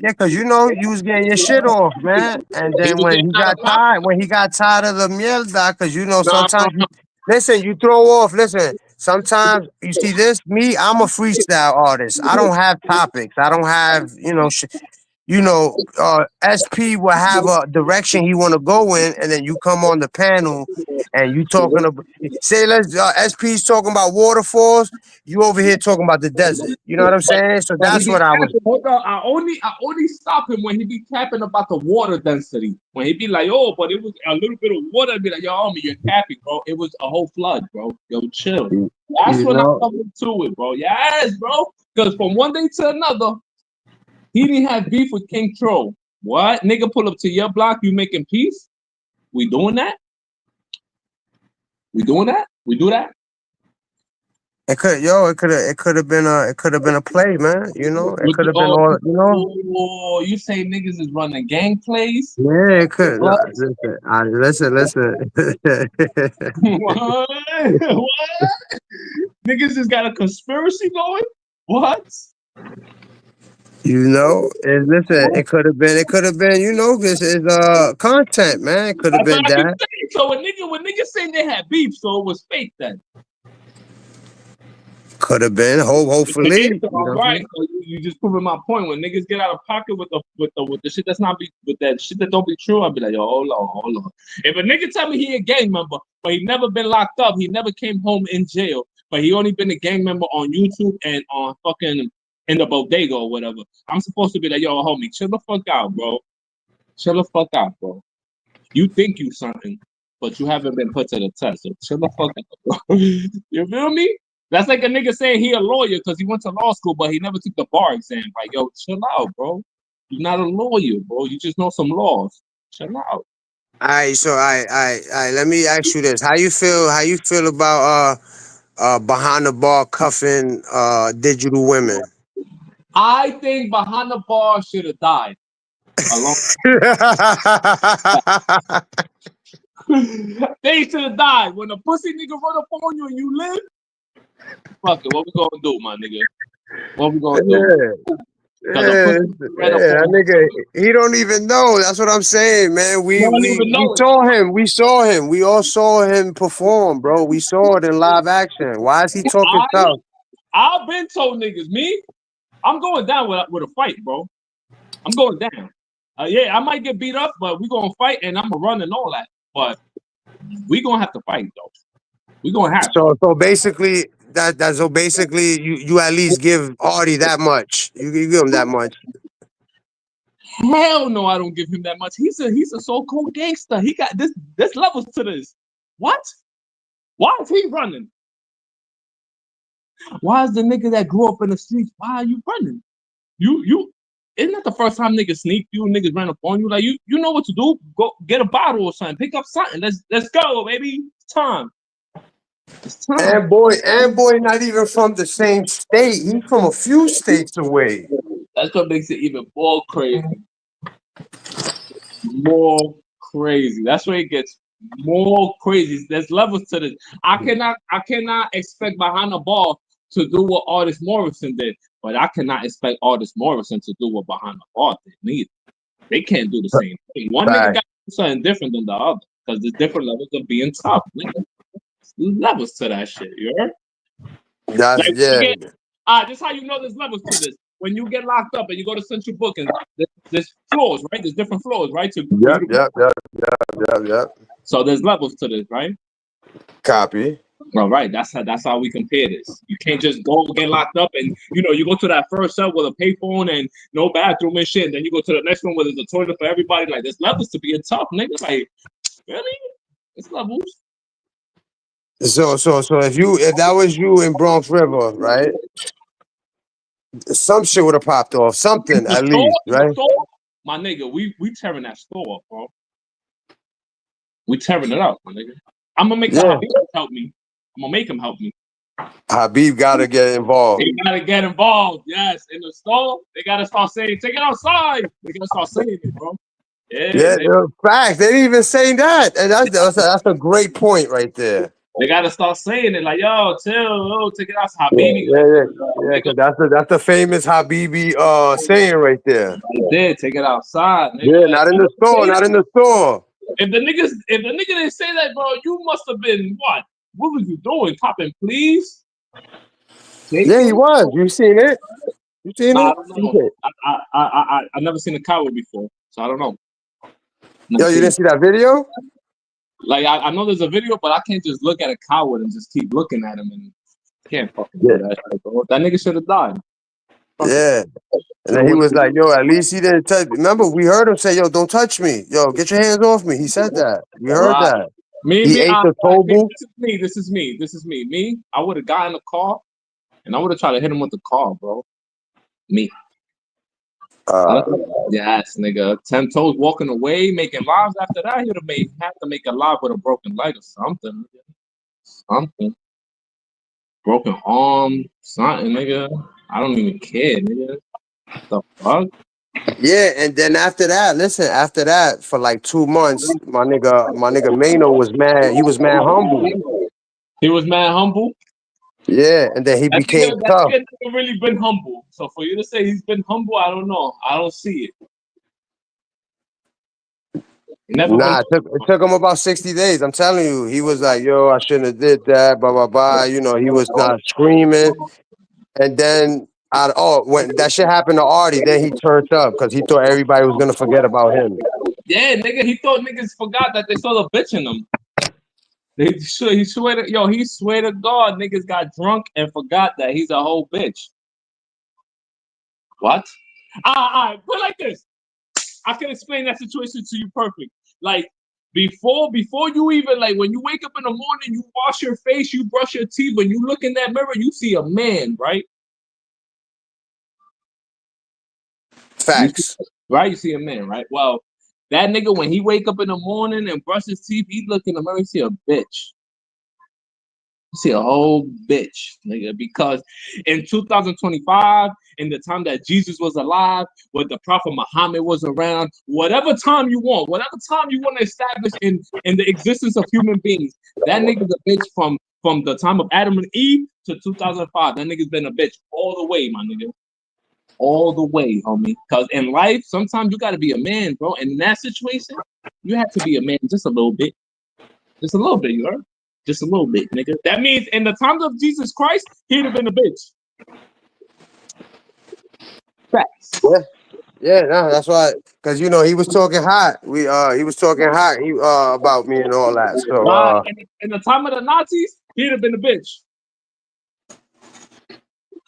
Yeah, cause you know you was getting your shit off, man. And He then was getting out of pocket. when he got tired of the mierda, cause you know Nah, sometimes you listen, you throw off. Listen, sometimes you see this. Me, I'm a freestyle artist. I don't have topics. I don't have SP will have a direction he want to go in, and then you come on the panel and you talking about say let's SP's talking about waterfalls. You over here talking about the desert. You know what I'm saying? So but he that's be what I was. capping. Hold on, I only stop him when he be capping about the water density. When he be like, oh, but it was a little bit of water. I'd be like, yo, homie, you're capping, bro. It was a whole flood, bro. Yo, chill. That's You when I know, come into it, bro. Yes, bro. Because from one day to another, he didn't have beef with King Troll. What? Nigga pull up to your block, you making peace? We doing that? We doing that? We do that? it could have been a play, man. You know, it With could the, have been all. You know, you say niggas is running gang plays? yeah, it could. What? Listen. What? What? Niggas just got a conspiracy going? What? You know, and listen, it could have been, you know, this is content, man. It could have That's what been I be that. saying. So when niggas saying they had beef, so it was fake then. Could have been. Hopefully, Okay, so you know. right. So you just proving my point. When niggas get out of pocket with the shit that's not be with that shit that don't be true, I'll be like, yo, hold on. If a nigga tell me he a gang member, but he never been locked up, he never came home in jail, but he only been a gang member on YouTube and on fucking in the bodega or whatever, I'm supposed to be like, yo, homie, chill the fuck out, bro. Chill the fuck out, bro. You think you something, but you haven't been put to the test. So chill the fuck out, bro. You feel me? That's like a nigga saying he a lawyer because he went to law school, but he never took the bar exam. Like, yo, chill out, bro. You're not a lawyer, bro. You just know some laws. Chill out. All right, so I let me ask you this: How you feel? How you feel about behind the bar cuffing digital women? I think behind the bar should have died. They should have died. When a pussy nigga run up on you and you live, fuck it. What we gonna do, my nigga? What we gonna do? Yeah, that nigga, he don't even know. That's what I'm saying, man. We saw him. We all saw him perform, bro. We saw it in live action. Why is he talking tough? I've been told niggas, I'm going down with a fight, bro. I'm going down. Yeah, I might get beat up, but we gonna fight, and I'm gonna run and all that. But we gonna have to fight, though. We gonna have. So basically, you at least give Artie that much. You give him that much. Hell no, I don't give him that much. He's a so-called gangster. He got this levels to this. What? Why is he running? Why is the nigga that grew up in the streets? Why are you running? You isn't that the first time niggas sneak you? Niggas ran up on you. Like you know what to do. Go get a bottle or something. Pick up something. Let's go, baby. It's time. It's time. And boy, not even from the same state. He's from a few states away. That's what makes it even more crazy. More crazy. That's where it gets more crazy. There's levels to this. I cannot expect behind the ball to do what Artist Morrison did, but I cannot expect Artist Morrison to do what behind the ball did neither. They can't do the same thing. One nigga got to do something different than the other because there's different levels of being tough. Nigga. There's levels to that shit. You heard? That's like, yeah. This is how you know there's levels to this. When you get locked up and you go to central booking, there's floors, right? There's different floors, right? Yep. So there's levels to this, right? Copy. All right, that's how we compare this. You can't just go get locked up and you go to that first cell with a payphone and no bathroom and shit. And then you go to the next one where there's a toilet for everybody. Like there's levels to being tough, nigga. Like really, it's levels. So if that was you in Bronx River, right? Some shit would have popped off. Something at least, right? My nigga, we tearing that store up, bro. We tearing it up, my nigga. I'm gonna make Habib help me. I'm gonna make him help me. Habib gotta get involved. He gotta get involved, yes. In the store, they gotta start saying, take it outside. They gotta start saying it, bro. Yeah, nigga. facts. They didn't even say that, and that's a great point right there. They gotta start saying it like, yo, chill, yo, take it out, Yeah, Habibi. yeah, yeah, yeah. Nigga, Because that's the famous Habibi saying right there. did take it outside, Yeah, nigga. not in the store, not in the store. If the nigga didn't say that, bro, you must have been what? What was you doing? Popping, please? Yeah, he Shaking? was. You seen it? You seen Nah, I it? don't know. I never seen a coward before, so I don't know. Never Yo, you seen didn't it. see that video? Like I know there's a video, but I can't just look at a coward and just keep looking at him and can't fucking Yeah. do that shit, bro. That nigga should have died. Fuck it. Yeah. And then he Should've was went- like, yo, at least he didn't touch. Remember, we heard him say, yo, don't touch me. Yo, get your hands off me. He said that. We heard Right. that. Me, He ate the tobu. this is me. Me, I would have got in the car and I would have tried to hit him with the car, bro. Me. Yes, nigga. 10 toes walking away, making lives after that. He would have had to make a live with a broken leg or something. Something. Broken arm, something, nigga. I don't even care, nigga. The fuck? Yeah, and then after that, listen, after that, for like 2 months, my nigga Mano was mad. He was mad humble. He was mad humble. Yeah, and then he became tough. That nigga never really been humble. So for you to say he's been humble, I don't know. I don't see it. Nah, it took him about 60 days. I'm telling you, he was like, yo, I shouldn't have did that, blah, blah, blah. You know, he was not screaming. And then, when that shit happened to Artie, then he turned up because he thought everybody was going to forget about him. Yeah, nigga, he thought niggas forgot that they saw the bitch in him. He swear to God, niggas got drunk and forgot that he's a whole bitch. What? Put like this. I can explain that situation to you perfect. Like before you even like when you wake up in the morning, you wash your face, you brush your teeth. When you look in that mirror, you see a man, right? Facts. You see a man, right? Well, that nigga when he wake up in the morning and brush his teeth, he look in the mirror, he see a bitch. You see a whole bitch, nigga, because in 2025, in the time that Jesus was alive, when the Prophet Muhammad was around, whatever time you want to establish in the existence of human beings, that nigga's a bitch from the time of Adam and Eve to 2005. That nigga's been a bitch all the way, my nigga. All the way, homie. Because in life, sometimes you got to be a man, bro. And in that situation, you have to be a man just a little bit. Just a little bit, you heard? Just a little bit, nigga. That means in the times of Jesus Christ, he'd have been a bitch. Facts. Yeah, no, that's why. Because you know he was talking hot. He was talking hot. About me and all that. So in the time of the Nazis, he'd have been a bitch.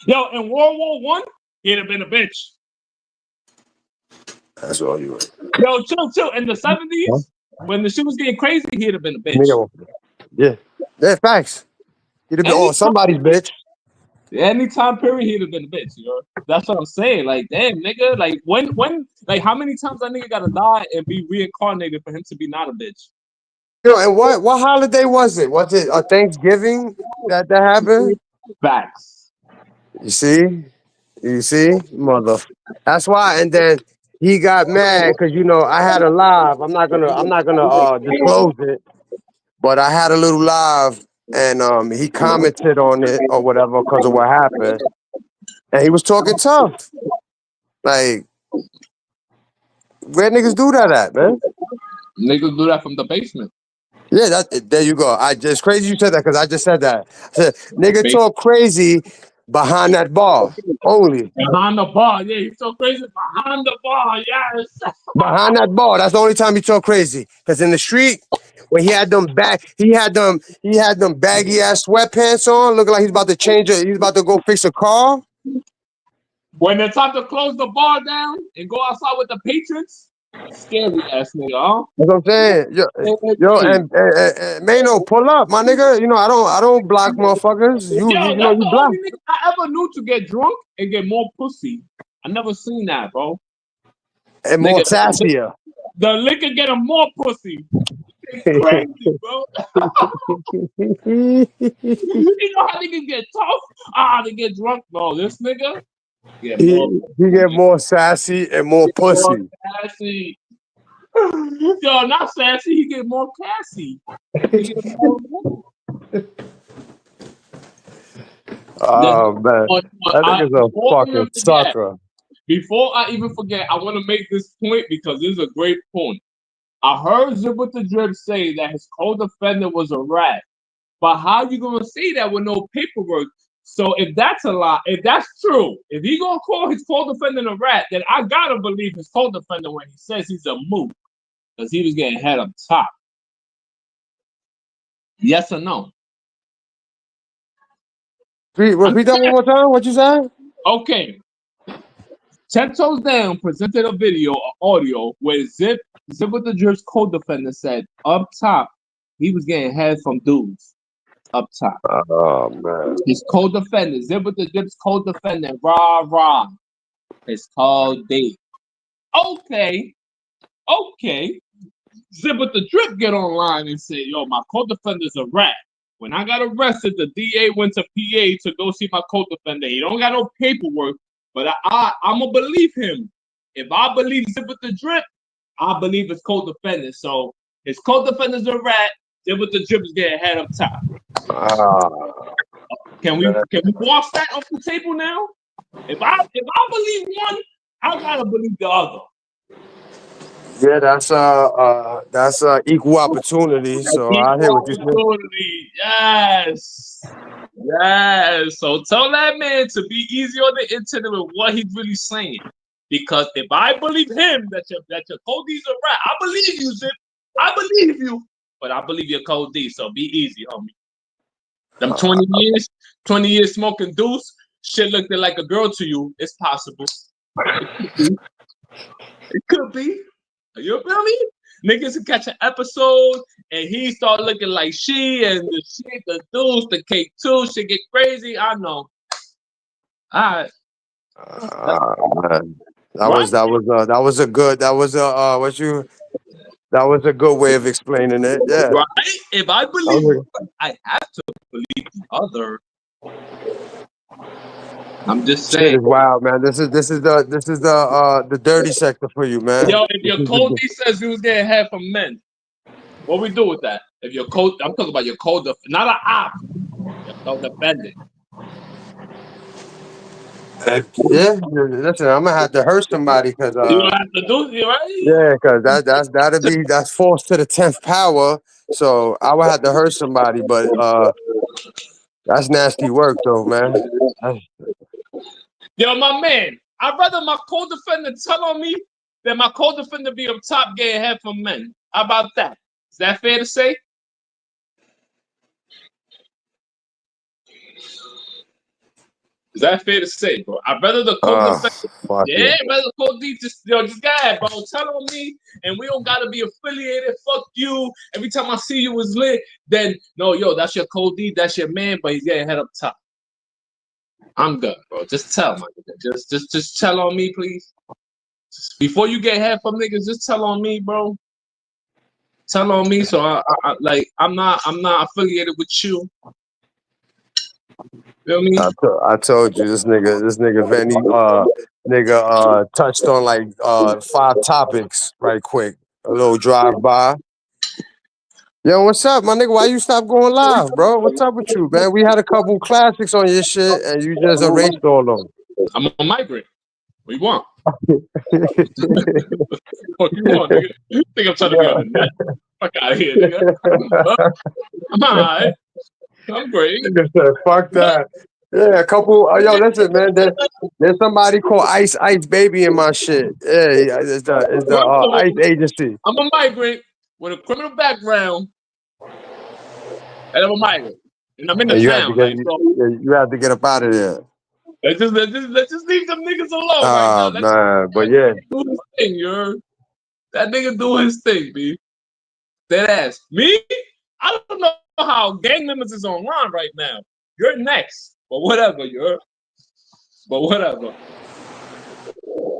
Yo, in World War I, he'd have been a bitch. That's all you. Yo, chill. In the 70s, when the shit was getting crazy, he'd have been a bitch. Yeah, facts. He'd have been somebody's bitch. Any time period, he'd have been a bitch, you know? That's what I'm saying. Like, damn, nigga. Like, when, like, how many times that nigga gotta die and be reincarnated for him to be not a bitch? Yo, and what holiday was it? Was it a Thanksgiving that happened? Facts. You see, mother. That's why. And then he got mad because you know I had a live. I'm not gonna disclose it, but I had a little live, and he commented on it or whatever because of what happened, and he was talking tough. Like, where niggas do that at, man? Niggas do that from the basement. Yeah, there you go. It's crazy you said that because I just said that. I said, nigga talk crazy behind that bar only. Behind the bar, yeah, he's so crazy. Behind the bar, yes. Behind that bar, that's the only time he talk crazy. Because in the street, when he had them baggy ass sweatpants on, looking like he's about to he's about to go fix a car. When it's time to close the bar down and go outside with the patrons, scary ass nigga, huh? That's what I'm saying. Yo, and Mano, pull up, my nigga. You know, I don't block motherfuckers. You know, you block. Only nigga I ever knew to get drunk and get more pussy. I never seen that, bro. And more sassier. The liquor get him more pussy. It's crazy, bro. You know how niggas get tough? They get drunk, bro. This nigga he get more sassy and more pussy. Sassy. Yo, not sassy. He get more classy. He get more. Oh man, that nigga's a Before I even fucking forget, sucker. I want to make this point because this is a great point. I heard Zip with the Drip say that his co-defendant was a rat. But how you gonna say that with no paperwork? So if that's a lie, if that's true, if he gonna call his co-defendant a rat, then I gotta believe his co-defendant when he says he's a mook because he was getting head up top. Yes or no? Repeat that one more time. What you said? Okay. 10 Toes Down presented a video, audio, where Zip with the Drip's co-defendant said up top he was getting head from dudes up top. Oh man. His co-defendant, Zip with the Drip's co-defendant, rah. It's called D. Okay. Zip with the Drip get online and say, yo, my co-defender's a rat. When I got arrested, the DA went to PA to go see my co-defendant. He don't got no paperwork, but I'm going to believe him. If I believe Zip with the Drip, I believe his co-defendant. So his co-defender's a rat. Zip with the Drip is getting head up top. Can we wash that off the table now? If I believe one, I gotta believe the other. Yeah, that's equal opportunity. So I hear what you saying. Yes. So tell that man to be easy on the internet with what he's really saying. Because if I believe him that your Cody's a rat, I believe you, Zip. I believe you, but I believe your Cody. So be easy, homie. Them 20 years smoking deuce, shit looked like a girl to you. It's possible. It could be. You feel me? Niggas can catch an episode and he start looking like she and the shit, the deuce, the K2 shit get crazy. I know. Alright. Man. That was a good way of explaining it. Yeah. Right? If I believe one, I have to believe the other. I'm just saying. Shit is wild, man. This is the dirty sector for you, man. Yo, if your Cody says he was getting head from men, what we do with that? If your code, I'm talking about your code, not an op, your co-defendant. Yeah, listen, I'm gonna have to hurt somebody because you don't have to do it, right? Yeah, because that's false to the 10th power. So I would have to hurt somebody, but that's nasty work though, man. Yo, my man, I'd rather my co-defendant tell on me than my co-defendant be up top getting head from men. How about that? Is that fair to say? Is that fair to say, bro? I'd rather the co-defendant. Rather the co-defendant just go ahead, bro. Tell on me, and we don't gotta be affiliated. Fuck you. Every time I see you is lit. Then no, yo, that's your co-D, that's your man, but he's getting head up top. I'm good, bro. Just tell my nigga. Just tell on me, please. Before you get head from niggas, just tell on me, bro. Tell on me, so I'm not affiliated with you. Feel me? I told you this nigga Vinny touched on like 5 topics right quick. A little drive by. Yo, what's up, my nigga? Why you stop going live, bro? What's up with you, man? We had a couple classics on your shit, and you just erased all of them. I'm a migrant. What you want? What you want, nigga? You think I'm trying to be on the net? Fuck out of here, nigga. I'm alright. I'm great. Fuck that. Yeah, a couple. Yo, listen, man. There's somebody called Ice Baby in my shit. Yeah, it's the ICE agency. I'm a migrant with a criminal background, and I'm a migrant, and I'm in the town. You have to get up out of there. Let's just leave them niggas alone right now. Man, but yeah, do his thing, that nigga do his thing, B. Dead ass. Me? I don't know how gang members is online right now. You're next, but whatever.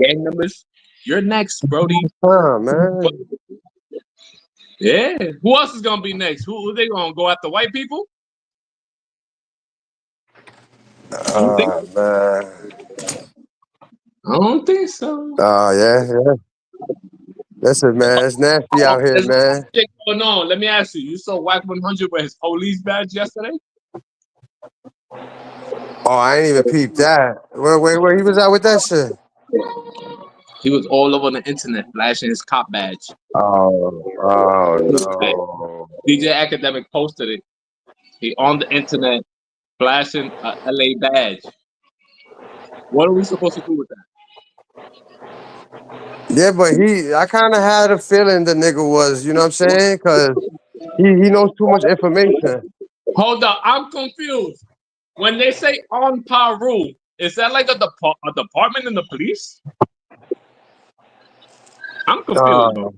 Gang members, you're next, Brody. Man. Yeah. Who else is gonna be next? Who they gonna go after white people? Man. I don't think so. Yeah. Listen, man, it's nasty out here, There's man. shit going on. Let me ask you. You saw Whack 100 with his police badge yesterday? Oh, I ain't even peeped that. Where he was at with that shit? He was all over the internet flashing his cop badge. Oh no. DJ Academic posted it. He on the internet flashing a LA badge. What are we supposed to do with that? Yeah, but I kind of had a feeling the nigga was, you know what I'm saying? Because he knows too much information. Hold up, I'm confused. When they say on Paru, is that like a department in the police? I'm confused. Uh,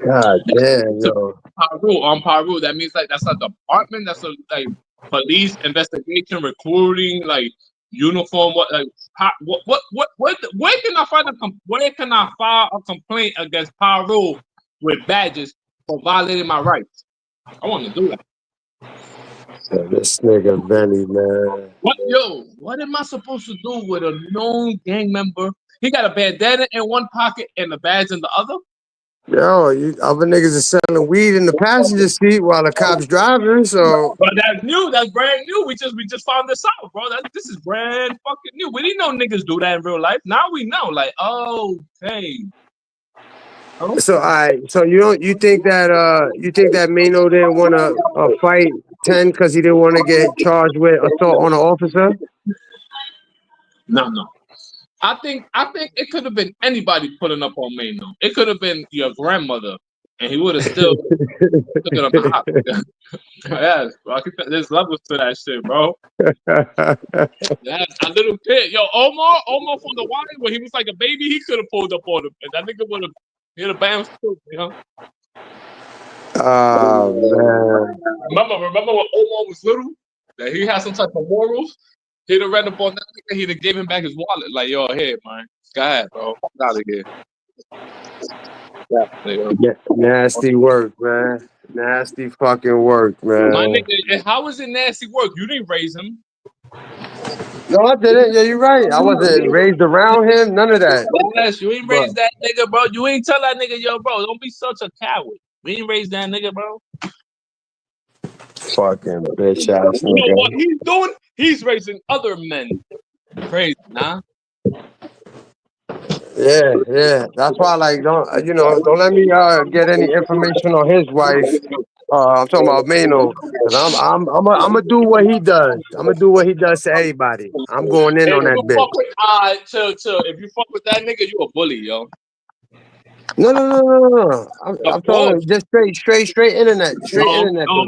God damn, yo. Paru, on Paru, that means like that's a department. That's a like police investigation, recruiting, like uniform. What like where can I find where can I file a complaint against Paru with badges for violating my rights? I want to do that. This nigga Benny, man. What am I supposed to do with a known gang member? He got a bandana in one pocket and a badge in the other. Yo, other niggas are selling weed in the passenger seat while the cops driving. So, But that's new. That's brand new. We just found this out, bro. This is brand fucking new. We didn't know niggas do that in real life. Now we know. Like, okay. all right. So you think that Mano didn't want to fight 10 because he didn't want to get charged with assault on an officer? No. I think it could have been anybody pulling up on Mano. It could have been your grandmother, and he would have still took it on the hop. Yes, bro. There's levels to that shit, bro. Yes, a little kid. Yo, Omar from the wire, when he was like a baby, he could have pulled up on him. And that nigga would have hit a bam too, you know? Oh, man. Remember when Omar was little? That he had some type of morals? He'd have ran up on that nigga, he'd have gave him back his wallet. Like, yo, here, man. Go ahead, bro. Get out of here. Yeah, nasty work, man. Nasty fucking work, man. My nigga, how is it nasty work? You didn't raise him. No, I didn't. Yeah, you're right. I wasn't raised around him. None of that. Yes, you ain't raised that nigga, bro. You ain't tell that nigga, yo, bro, don't be such a coward. We ain't raised that nigga, bro. Fucking bitch ass nigga. You know what he's doing? He's raising other men. Crazy, nah? Yeah. That's why, like, don't let me get any information on his wife. I'm talking about Mano, because I'm gonna do what he does. I'm gonna do what he does to everybody. I'm going in on that bitch. If you fuck with that nigga, you a bully, yo. No. I'm talking just straight internet. No.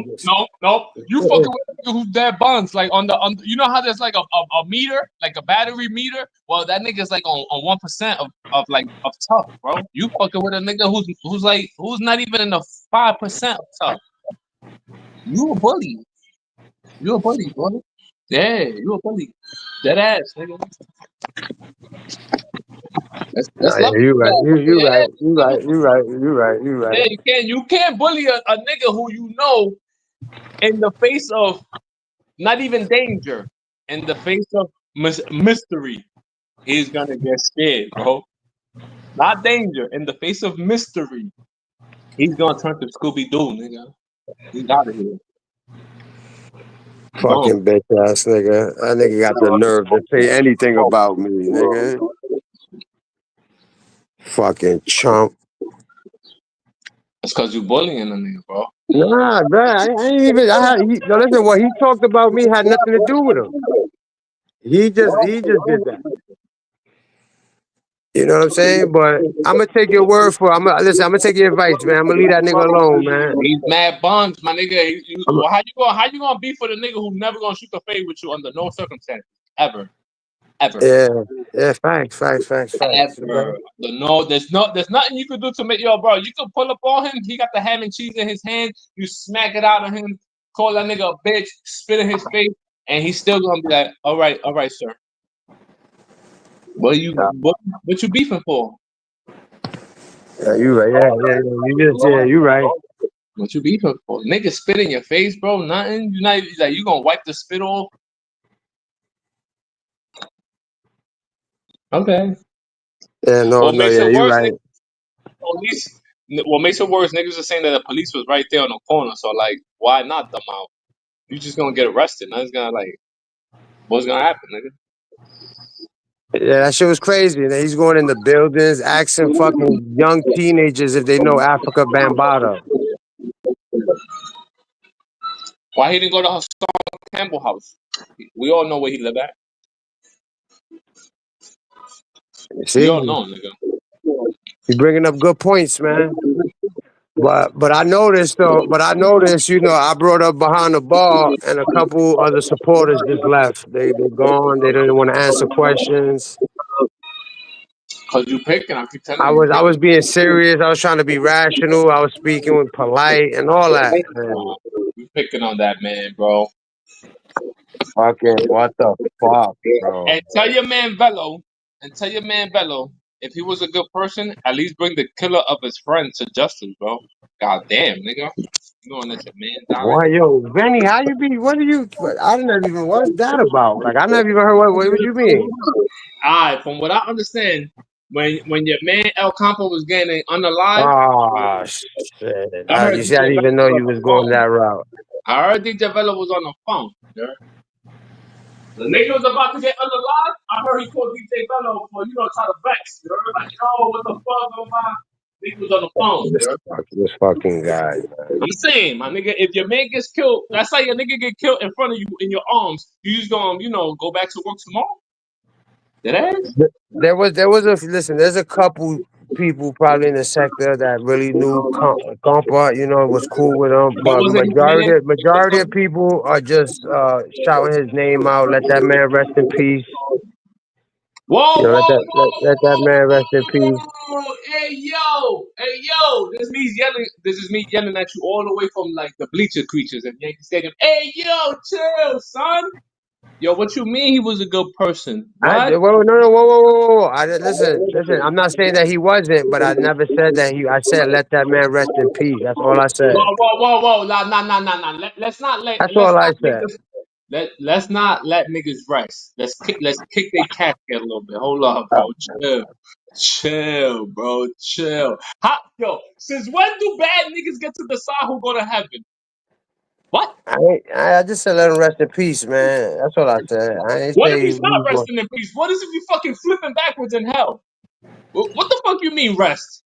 You fucking with a nigga who's dead buns. Like on you know how there's like a meter, like a battery meter? Well, that nigga's like on 1% of tough, bro. You fucking with a nigga who's not even in the 5% of tough. You a bully. You a bully, bro. Yeah, you a bully. Dead ass, nigga. You're right. Yeah, you can't bully a nigga who you know in the face of not even danger, in the face of mystery. He's gonna get scared, bro. Not danger, in the face of mystery. He's gonna turn to Scooby Doo, nigga. He's out of here. Fucking bitch ass nigga. That nigga got the nerve to say anything about me, nigga. Fucking chump. It's because you bullying a nigga, bro. Nah, bro. I ain't even. Listen, what he talked about me had nothing to do with him. He just did that. You know what I'm saying? But I'm gonna take your word for it. I'm gonna take your advice, man. I'm gonna leave that nigga alone, man. He's mad buns, my nigga. How you gonna beef with a nigga who's never gonna shoot the fade with you under no circumstance ever? Yeah. Facts. Ever. There's nothing you could do to make bro. You could pull up on him. He got the ham and cheese in his hand. You smack it out of him. Call that nigga a bitch. Spit in his face, and he's still gonna be like, all right, sir. What you beefing for? Yeah, you right. Yeah, you right. What you beefing for? Nigga spit in your face, bro. Nothing. You gonna wipe the spit off? Okay. Yeah, no, What no, makes yeah, it you're worse, right. police. What makes it worse, niggas are saying that the police was right there on the corner. So like, why not them out? You just gonna get arrested. Nothing's gonna like. What's gonna happen, nigga? Yeah, that shit was crazy. And then he's going in the buildings, asking fucking young teenagers if they know Africa Bambaataa. Why he didn't go to Hassan Campbell house? We all know where he live at. You We see, all know, nigga. you bringing up good points, man. But I noticed though. But I noticed, I brought up behind the bar, and a couple other supporters just left. They gone. They didn't want to answer questions. Cause you picking. I keep telling I you, you was I was picking. being serious. I was trying to be rational. I was speaking with polite and all that. And You picking on that man, bro. fucking what the fuck, bro? And tell your man Velo, if he was a good person, at least bring the killer of his friend to justice, bro. God damn, nigga. You gonna let your man die like Why, that? yo, Benny, how you be? What are you? I didn't even. What's that about? Like, I never even heard. What you mean? Alright, from what I understand, when your man El Campo was getting unalive, Oh shit! I heard You see, I DJ didn't Velo even know was on you the was going phone. that route. I heard DJ Velo was on the phone. Yeah. The nigga was about to get unalive. I heard he called DJ Velo for try to vex. You heard like, yo, what the fuck, oh my? Nigga was on the phone. You heard? This fucking guy. I'm saying, my nigga, if your man gets killed, that's how your nigga get killed in front of you in your arms. You just gonna, go back to work tomorrow? That ass? There was a listen. There's a couple people probably in the sector that really knew Compa. Was cool with him, That but wasn't his man. majority of people are just shouting his name out. Let that man rest in peace. Whoa, Let whoa, let that man rest in peace. whoa! Hey yo! This is me yelling at you all the way from like the bleacher creatures at Yankee Stadium. Hey yo, chill, son. Yo, what you mean he was a good person? What? Whoa, no, no, whoa, whoa, whoa, whoa. Listen. I'm not saying that he wasn't, but I never said that he. I said let that man rest in peace. That's all I said. Whoa! Nah. Let's not let That's all I said. niggas let's not let niggas rest. Let's kick their cat a little bit. Hold up, bro. Chill, bro. Chill. Since when do bad niggas get to decide who go to heaven? What? I just said let him rest in peace, man. That's all I said. I ain't What if say he's not he's going. resting in peace? What is if he fucking flipping backwards in hell? What the fuck you mean rest?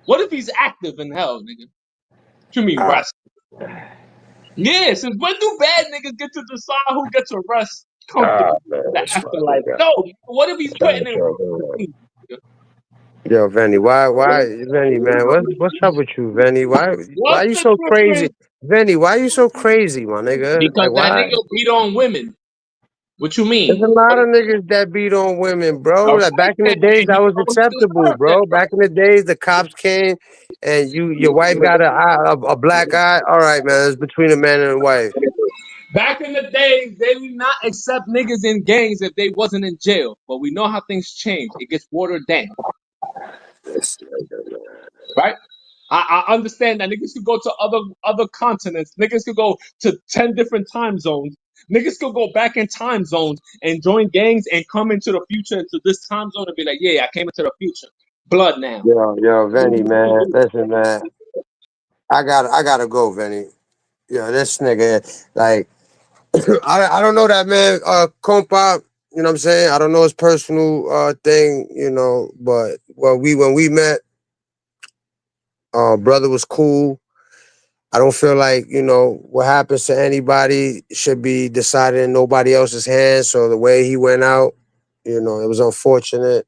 What if he's active in hell, nigga? What you mean Uh, rest? Yeah, since when do bad niggas get to decide who gets to rest comfortably man, in the this fucking afterlife? guy. No, what if he's Trying putting to in show work him, for man. things? Yo, Venny, Venny, man? What's up with you, Venny? Why What's you the so crazy, difference? Venny? Why you so crazy, my nigga? Because Like, that why? nigga beat on women. What you There's mean? a lot of niggas that beat on women, bro. All Like right back in the then, days, and that he was always acceptable, deserved that. bro. Back in the days, the cops came, and your wife got a black eye. All right, man. It's between a man and a wife. Back in the day, they did not accept niggas in gangs if they wasn't in jail. But we know how things change. It gets watered down, right? I understand that niggas could go to other continents. Niggas could go to 10 different time zones. Niggas could go back in time zones and join gangs and come into the future into this time zone and be like, yeah, I came into the future. Blood now. Yo, Venny, man. Listen, man. I gotta go, Venny. Yo, this nigga, like, I don't know that man, compa. You know what I'm saying? I don't know his personal thing, but when we met, brother was cool. I don't feel like, what happens to anybody should be decided in nobody else's hands. So the way he went out, it was unfortunate.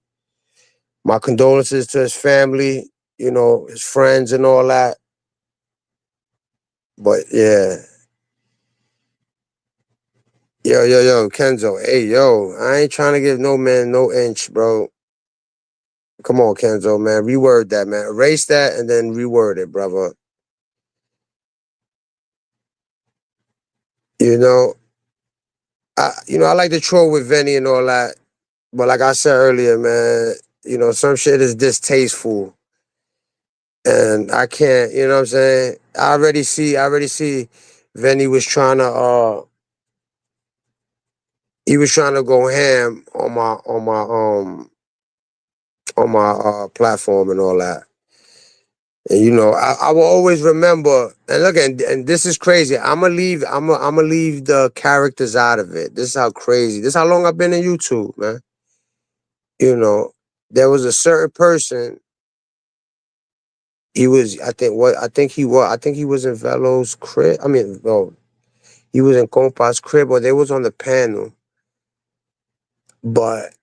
My condolences to his family, his friends and all that. But yeah. Yo, Kenzo. Hey, yo, I ain't trying to give no man no inch, bro. Come on, Kenzo, man. Reword that, man. Erase that and then reword it, brother. You know, I like to troll with Venny and all that. But like I said earlier, man, some shit is distasteful. And I can't, you know what I'm saying? I already see Venny was trying to he was trying to go ham on my platform and all that. And you know, I will always remember. And look, and this is crazy. I'm gonna leave the characters out of it. This is how crazy. This is how long I've been in YouTube, man. You know, there was a certain person. He was, I think, what I think he was. I think he was in Velo's crib. I mean, no, he was in Compa's crib, or they was on the panel. But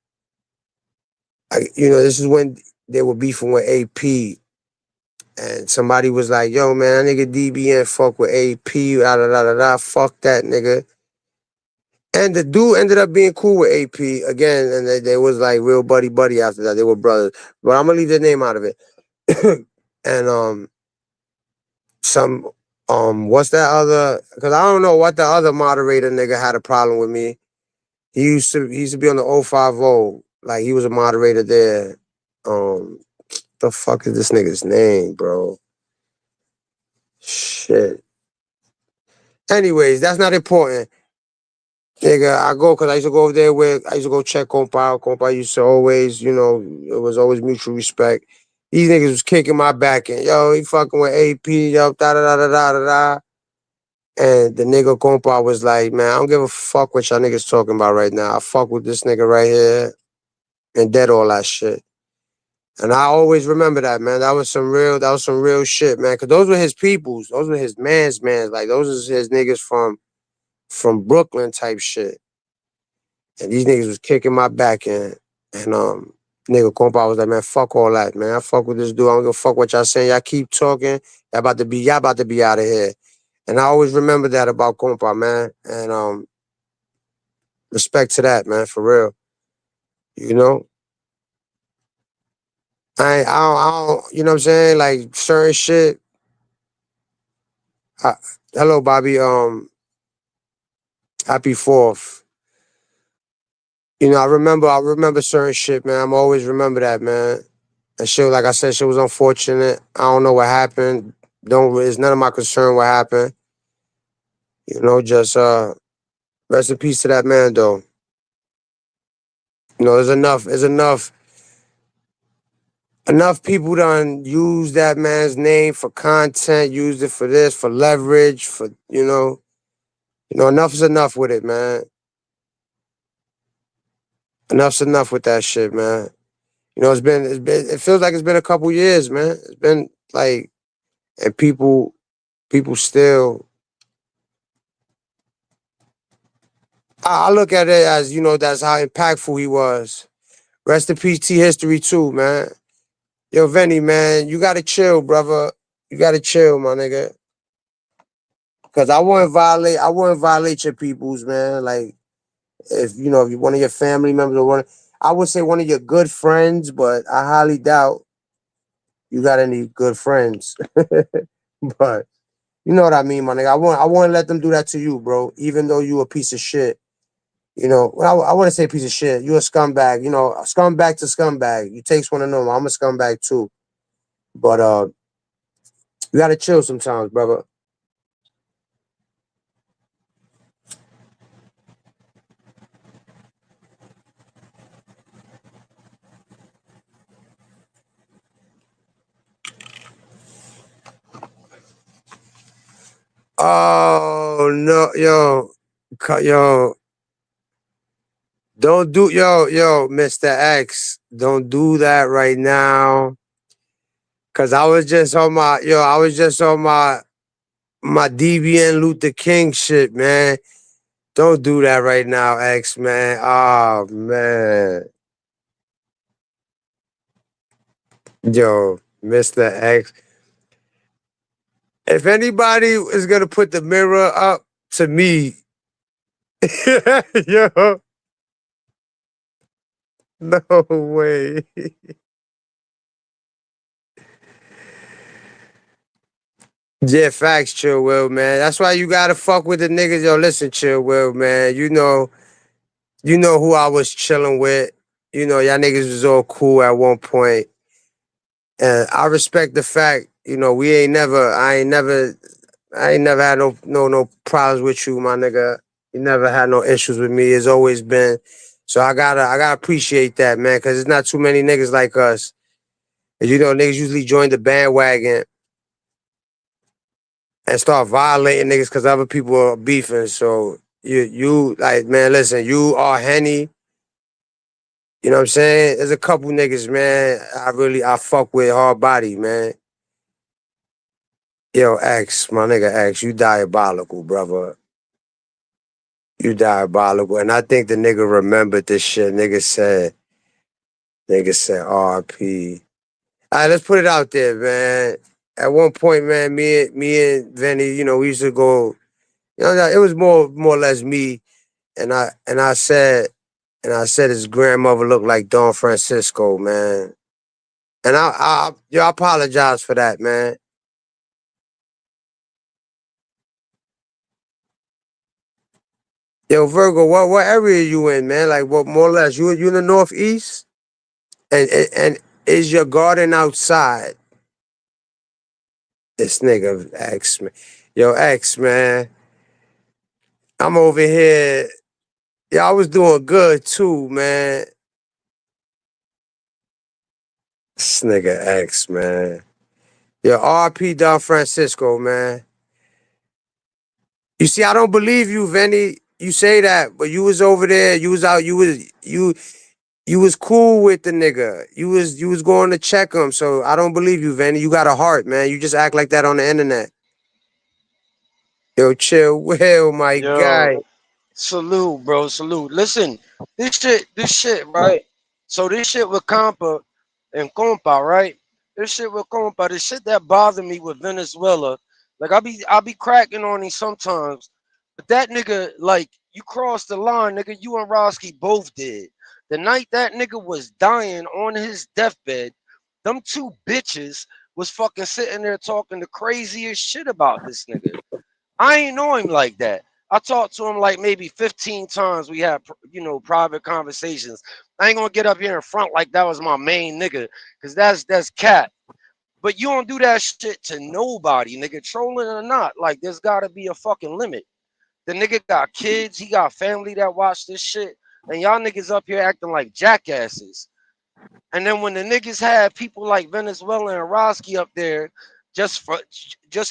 this is when they were beefing with AP. And somebody was like, yo, man, that nigga DBN fuck with AP, da da da da da, fuck that nigga. And the dude ended up being cool with AP again, and they was like real buddy buddy after that. They were brothers. But I'm gonna leave their name out of it. And some what's that other, because I don't know what the other moderator nigga had a problem with me. He used to be on the 050. Like he was a moderator there. The fuck is this nigga's name, bro? Shit. Anyways, that's not important. Nigga, I go because I used to go over there I used to go check Compa. Compa used to always, it was always mutual respect. These niggas was kicking my back and yo, he fucking with AP, yo, da da da da da da da. And the nigga Compa was like, man, I don't give a fuck what y'all niggas talking about right now. I fuck with this nigga right here and dead all that shit. And I always remember that, man. That was some real shit, man. Cause those were his peoples. Those were his mans. Like those was his niggas from Brooklyn type shit. And these niggas was kicking my back in. And nigga Compa was like, man, fuck all that, man. I fuck with this dude. I don't give a fuck what y'all saying. Y'all keep talking. Y'all about to be out of here. And I always remember that about Compa, man. And respect to that, man, for real. You know? I don't, you know what I'm saying? Like certain shit. Hello, Bobby. Happy 4th. I remember certain shit, man. I'm always remember that, man. And shit, like I said, shit was unfortunate. I don't know what happened. It's none of my concern what happened. Just rest in peace to that man though. There's enough people done use that man's name for content, used it for this, for leverage, for enough is enough with it, man. Enough's enough with that shit, man. It feels like it's been a couple years, man. It's been like, and people still. I look at it as, that's how impactful he was. Rest in peace, T History too, man. Yo, Venny, man, you gotta chill, brother. You gotta chill, my nigga. Cause I wouldn't violate your peoples, man. Like if you're one of your family members I would say one of your good friends, but I highly doubt you got any good friends. But you know what I mean, my nigga. I won't let them do that to you, bro. Even though you a piece of shit. I wouldn't say piece of shit. You a scumbag. A scumbag to scumbag. You takes one to know. I'm a scumbag too. But you gotta chill sometimes, brother. Oh no, yo, don't do Mr. X. Don't do that right now. Cause I was just on my DBN Luther King shit, man. Don't do that right now, X, man. Oh man. Yo, Mr. X. If anybody is gonna put the mirror up to me, yo, no way. Yeah, facts, Chill Will, man. That's why you gotta fuck with the niggas. Yo, listen, Chill Will, man. You know who I was chilling with. Y'all niggas was all cool at one point. And I respect the fact, I ain't never had no problems with you, my nigga. You never had no issues with me. It's always been So I gotta appreciate that, man, because there's not too many niggas like us. And you know, niggas usually join the bandwagon and start violating niggas because other people are beefing. So you like, man, listen, you are Henny. You know what I'm saying? There's a couple niggas, man. I fuck with hard body, man. Yo, X, my nigga X, you diabolical, brother. You diabolical. And I think the nigga remembered this shit. Nigga said RP. All right, let's put it out there, man. At one point, man, me and Vinny, you know, we used to go, you know, it was more or less me. And I said his grandmother looked like Don Francisco, man. And I apologize for that, man. Yo, Virgo, what area you in, man? Like, what more or less? You in the Northeast? And is your garden outside? This nigga X, man. Yo, X, man. I'm over here. Yeah, I was doing good too, man. This nigga X, man. Yo, RP Don Francisco, man. You see, I don't believe you, Vinny. You say that, but you was over there. You was out. You was cool with the nigga. You was going to check him. So I don't believe you, Vinny. You got a heart, man. You just act like that on the internet. Yo, chill, Will, my Yo, guy. salute, bro. Salute. Listen, this shit, right? So this shit with Compa and Compa, right? This shit with Compa, the shit that bothered me with Venezuela. Like I be cracking on him sometimes. But that nigga, like, you crossed the line, nigga. You and Roski both did. The night that nigga was dying on his deathbed, them two bitches was fucking sitting there talking the craziest shit about this nigga. I ain't know him like that. I talked to him like maybe 15 times. We had, private conversations. I ain't gonna get up here in front like that was my main nigga, cause that's cat. But you don't do that shit to nobody, nigga, trolling or not. Like, there's gotta be a fucking limit. The nigga got kids, he got family that watch this shit, and y'all niggas up here acting like jackasses. And then when the niggas have people like Venezuela and Roski up there just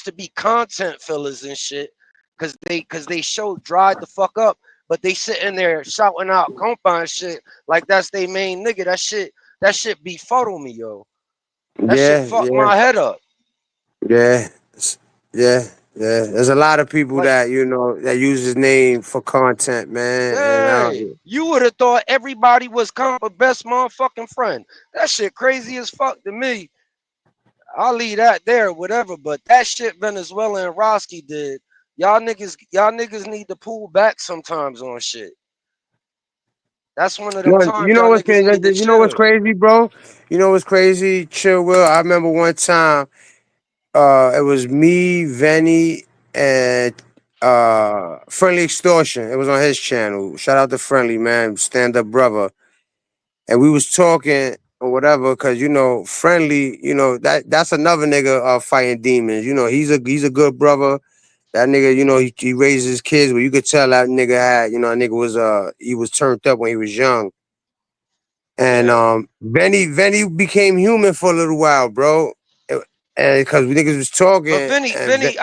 to be content fillers and shit, cause they show dried the fuck up, but they sitting there shouting out compa and shit like that's they main nigga. That shit befuddle me, yo. That shit Yeah, fuck yeah, my head up. yeah, yeah, yeah. There's a lot of people Like, that that use his name for content, man. And I hey, don't. you would have thought everybody was compa best motherfucking friend. That shit crazy as fuck to me. I'll leave that there, whatever. But that shit Venezuela and Roski did, y'all niggas need to pull back sometimes on shit. That's one of them No, times y'all niggas need to you know what's chill. crazy, bro? You know what's crazy? Chill, Will. I remember one time. It was me, Venny, and Friendly Extortion. It was on his channel. Shout out to Friendly, man, stand up brother. And we was talking or whatever, cause Friendly, that's another nigga fighting demons. He's a good brother. That nigga, he raised his kids, but you could tell that nigga had, that nigga was he was turned up when he was young. And Yeah. Venny became human for a little while, bro. And because we niggas was But talking Vinny, and Vinny,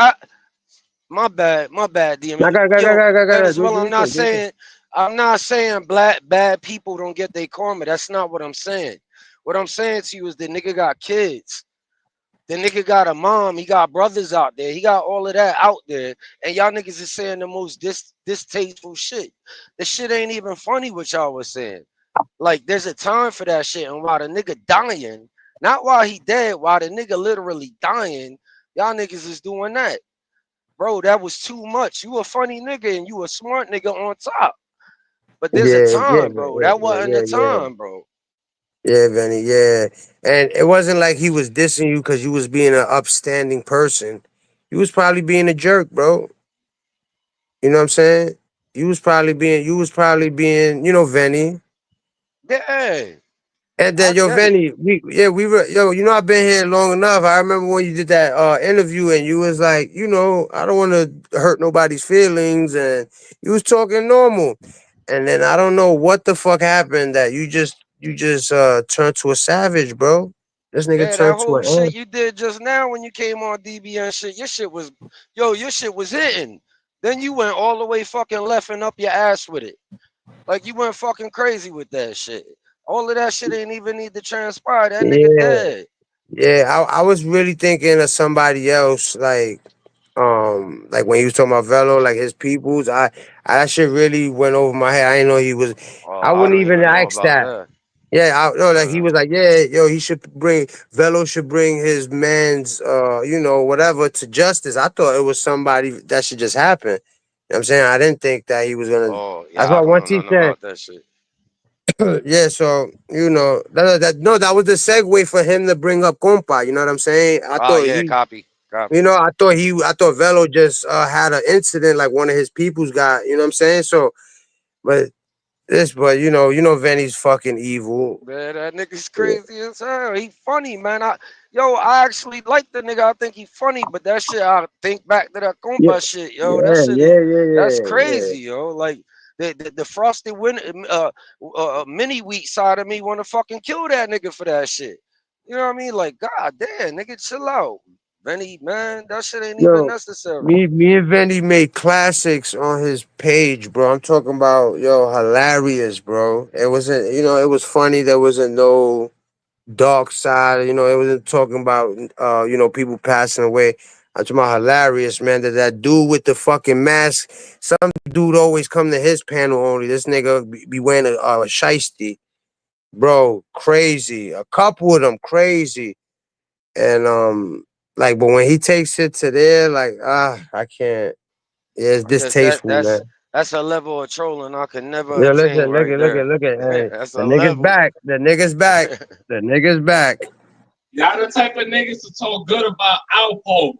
my bad, I DMX. got, Yo, do Venezuela, your thing, do your thing. I'm not saying black bad people don't get their karma. That's not what I'm saying. What I'm saying to you is the nigga got kids. The nigga got a mom. He got brothers out there. He got all of that out there. And y'all niggas is saying the most distasteful shit. The shit ain't even funny what y'all was saying. Like, there's a time for that shit. And while the nigga dying, not while he dead, while the nigga literally dying, y'all niggas is doing that. Bro, that was too much. You a funny nigga and you a smart nigga on top. But there's a Yeah, yeah, time, man, bro. yeah, That yeah, wasn't the yeah, yeah. time, bro. Yeah, Benny, yeah. And it wasn't like he was dissing you because you was being an upstanding person. You was probably being a jerk, bro. You know what I'm saying? You was probably being, Venny. Yeah, And I then yo, get it. Venny, we were I've been here long enough. I remember when you did that interview and you was like, I don't want to hurt nobody's feelings, and you was talking normal. and then I don't know what the fuck happened that you just turned to a savage, bro. This nigga Yeah, that turned to whole an shit ant. you did just now when you came on DBN shit, your shit was, your shit was hitting. Then you went all the way fucking left and up your ass with it. Like you went fucking crazy with that shit. All of that shit ain't even need to transpire. That nigga Yeah, dead. yeah. I was really thinking of somebody else, like when he was talking about Velo, like his peoples. I that shit really went over my head. I didn't know he was. Oh, I I wouldn't don't even even know ask about that. that. Yeah, no, like he Uh, was like, yeah, yo, he should bring Velo should bring his man's, whatever to justice. I thought it was somebody that should just happen. You know what I'm saying? I didn't think that he was gonna. oh, That's yeah, I why don't know once he nothing said, about that shit. yeah, so that was the segue for him to bring up compa. You know what I'm saying? Oh, yeah, copy, copy. I thought Velo just had an incident like one of his people's got. You know what I'm saying? So, but but Venny's fucking evil. Man, that nigga's Yeah, crazy as hell. He funny, man. I actually like the nigga. I think he funny, but that shit, I think back to that yeah, compa shit, yo. That yeah, shit is, yeah, that's yeah, yeah. crazy, yo. Like the frosted win, mini wheat side of me want to fucking kill that nigga for that shit. You know what I mean? Like, god damn, nigga, chill out, Benny, man. That shit ain't even Yo, necessary. me and Venny made classics on his page, bro. I'm talking about hilarious, bro. It wasn't, it was funny. There wasn't no dark side. It wasn't talking about people passing away. I'm talking about hilarious, man. That dude with the fucking mask. Some dude always come to his panel only. This nigga be wearing a shiesty, bro. Crazy. A couple of them crazy. And but when he takes it to there, like I can't. Yeah, it's Cause that distasteful, that's man. that's a level of trolling I can never Yeah, attain listen, right there. look at, hey, That's the a nigga's level. back. The nigga's back. The nigga's back. Y'all the type of niggas to talk good about Alpo.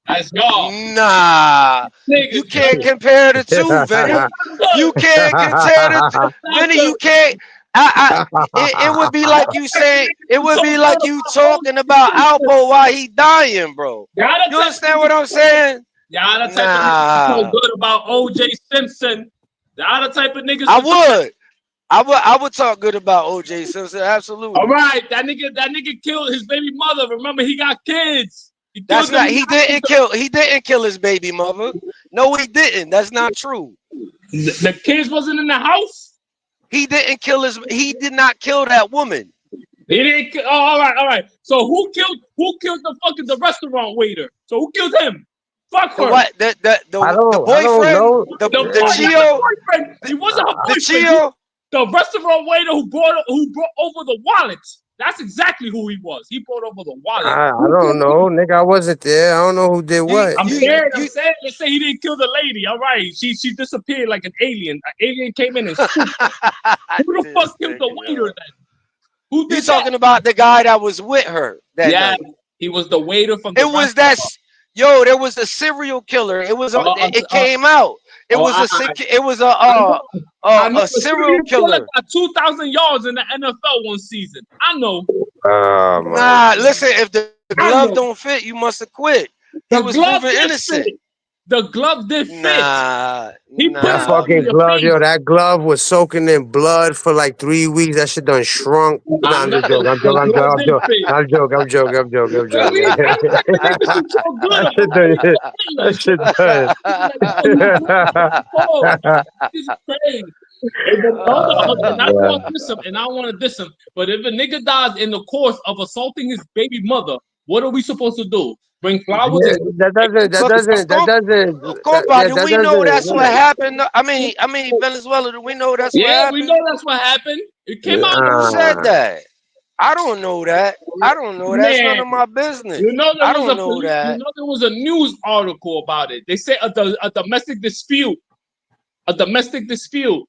That's y'all. Nah, you Niggas, can't compare the two, Vinny. You can't compare the Vinny. You can't. It would be like you saying. It would be like you talking about Alpo while he dying, bro. Y'all You the type of understand what niggas. I'm saying? Y'all the type of niggas to talk Nah, good about OJ Simpson. Y'all the type of niggas I to talk. would. I would talk good about OJ Simpson. All Absolutely. right, that nigga killed his baby mother. Remember, he got kids. He That's killed them. not. He didn't kill his baby mother. No, he didn't. That's not true. The kids wasn't in the house. He didn't kill his. He did not kill that woman. He didn't. Oh, all right. So who killed the restaurant waiter? So who killed him? Fuck The her. what? The I don't boyfriend. know. The Not the Chio. boyfriend. He wasn't her The boyfriend. Chio. The restaurant waiter who brought over the wallets. That's exactly who he was. He brought over the wallet. I don't know, nigga. I wasn't there. I don't know who did You what. I'm you saying, I'm you. saying, let's say he didn't kill the lady. All right, she disappeared like an alien. An alien came in and swooped her. Who the fuck killed the waiter then? Who You did that? talking about the guy that was with her that Yeah, night? he was the waiter from the It was restaurant. that. Yo, there was a serial killer. It was. It came out. It was a. I, It was I know, I know a the serial serial killer killer. got 2,000 yards in the NFL one season. I know, Oh my Nah, god. listen. If the I glove know. don't fit, you must have quit. He The was glove proven did innocent. fit. The glove did fit. Nah, He put That it nah. over fucking your glove, face. yo, that glove was soaking in blood for like 3 weeks. That shit done shrunk. Nah, I I'm know just joking. the glove did fit. I'm joking. I'm I joking. mean, I'm the type of niggas who talk good That about shit done. Hitler. That shit done. Like, yo, you good? Oh, this is crazy. And then, hold on, and I don't want to diss him, and I don't want to diss him. But if a nigga dies in the course of assaulting his baby mother, what are we supposed to do? Bring flowers and Yeah, that But doesn't, compa, yeah, do that we know doesn't, that's what happened? I mean, Venezuela. Do we know that's what yeah, we happened? know that's what happened. It came out in Who said uh, that? I don't know that. I don't know. That's none man. of my business. You know there I was don't know you that. know there was a news article about it. They say a domestic dispute, a domestic dispute.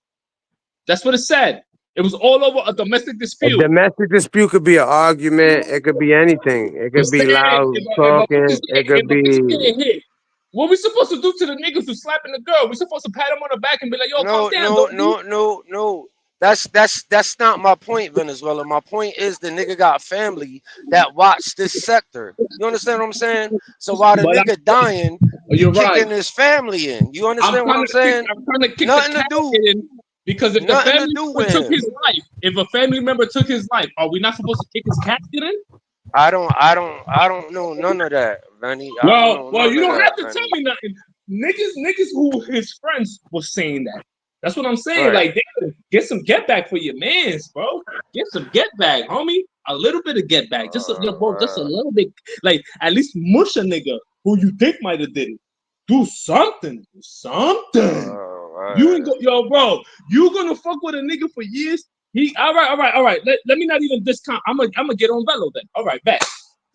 That's what it said. It was all over a domestic a dispute. domestic dispute could be an argument. It could be anything. It I'm could be saying loud talking. It if could a bitch be. getting hit, what we supposed to do to the niggas who slapping the girl? We supposed to pat him on the back and be like, "Yo, calm No, down, no, don't be." no, no, no. That's not my point, Venezuela. My point is the nigga got family that watch this sector. You understand what I'm saying? So while the But nigga dying, you you're right. kicking his family in. You understand what I'm saying? I'm trying to kick the Nothing to cat do. in. Because if the Nothing to family do member with took him. his life, if a family member took his life, are we not supposed to kick his casket in? I don't know none of that, Benny. I don't know Well, none you of don't that, have to tell Benny. me nothing. Niggas who his friends was saying that. That's what I'm saying. Right. Like, damn, get some get back for your mans, bro. Get some get back, homie. A little bit of get back, just a little bit. Like, at least mush a nigga who you think might have did it. Do something. You ain't go, yo, bro. You gonna fuck with a nigga for years? All right. Let me not even discount. I'm gonna get on Velo then. All right, back.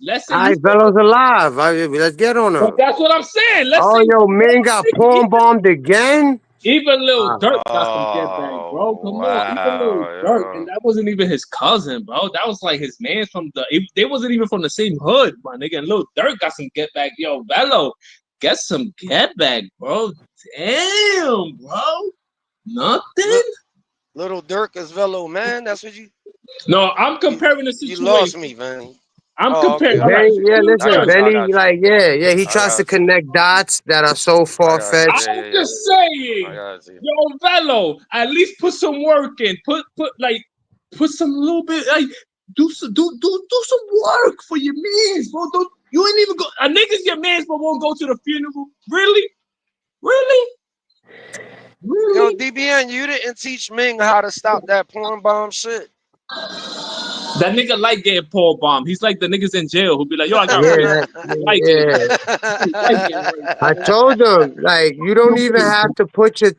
Let's say All you. right, Velo's alive. Let's get on But him. that's what I'm saying. Let's Oh, say yo, man got porn bombed again. even Lil Wow. Durk got some get back, bro. Come on, even Lil Durk, and that wasn't even his cousin, bro. That was like his man from they wasn't even from the same hood, my nigga. And Lil Durk got some get back. Yo, Velo, get some get back, bro. Damn, bro. Nothing. Little Dirk is Velo, man. That's what you. No, I'm comparing the situation. You lost me, Benny. I'm comparing. Okay. Benny, yeah, Lil listen, Durk. Benny, like, yeah, he tries to connect dots that are so far fetched. I'm just saying, yo, Velo, at least put some work in. Put some little bit, like do some work for your mans, bro. You ain't even go. A nigga's your mans, but won't go to the funeral. Really? Yo, DBN, you didn't teach Ming how to stop that porn bomb shit. That nigga like getting porn bombed. He's like the niggas in jail who be like, yo, I got I told them, like, you don't even have to put your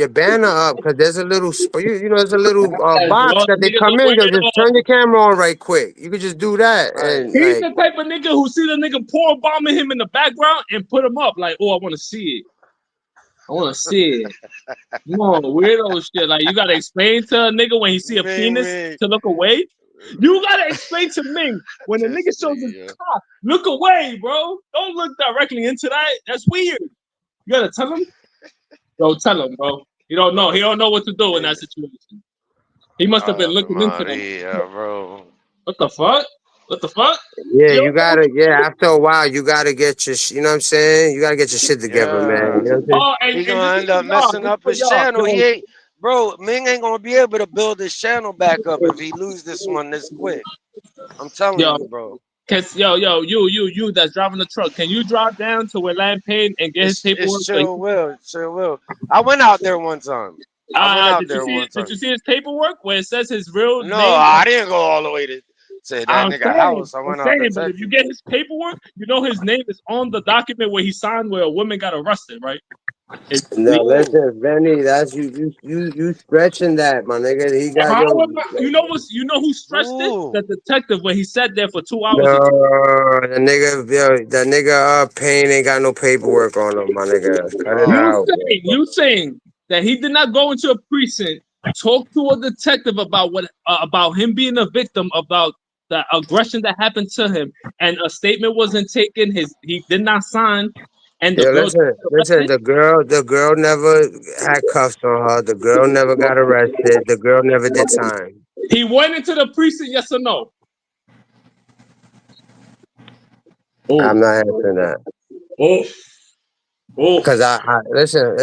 banner up because there's a little there's a little box that they come in. They'll just turn your camera on right quick. You could just do that. And he's the type of nigga who see the nigga porn bombing him in the background and put him up like, oh, I want to see it. Come on, weirdo shit. Like, you gotta explain to a nigga when he see a penis to look away. You gotta explain to Ming when a nigga shows his cock, look away, bro. Don't look directly into that. That's weird. You gotta tell him. Bro, tell him, bro. He don't know. He don't know what to do in that situation. He must have been looking into that. Yeah, bro. What the fuck? Yeah, you gotta. Yeah, after a while, you gotta get your. You know what I'm saying? You gotta get your shit together, man. You know what I'm saying? He's gonna end up messing up his channel. He ain't, bro. Ming ain't gonna be able to build his channel back up if he lose this one this quick. I'm telling you, bro. You that's driving the truck. Can you drive down to where Land Payne and get his paperwork? Chill will. I went out there one time. Did you see his paperwork where it says his real name? No, I didn't go all the way to that nigga house. I went out there. But if you get his paperwork, you know his name is on the document where he signed where a woman got arrested, right? No, listen, Benny, that's you stretching that, my nigga. He got you know who stretched it? The detective when he sat there for 2 hours. No, the nigga Payne ain't got no paperwork on him, my nigga. Cut it out. You saying that he did not go into a precinct, talk to a detective about about him being a victim, about the aggression that happened to him, and a statement wasn't taken. He did not sign. And listen, the girl never had cuffs on her. The girl never got arrested. The girl never did time. He went into the precinct, yes or no? I'm not answering that. Because I listen.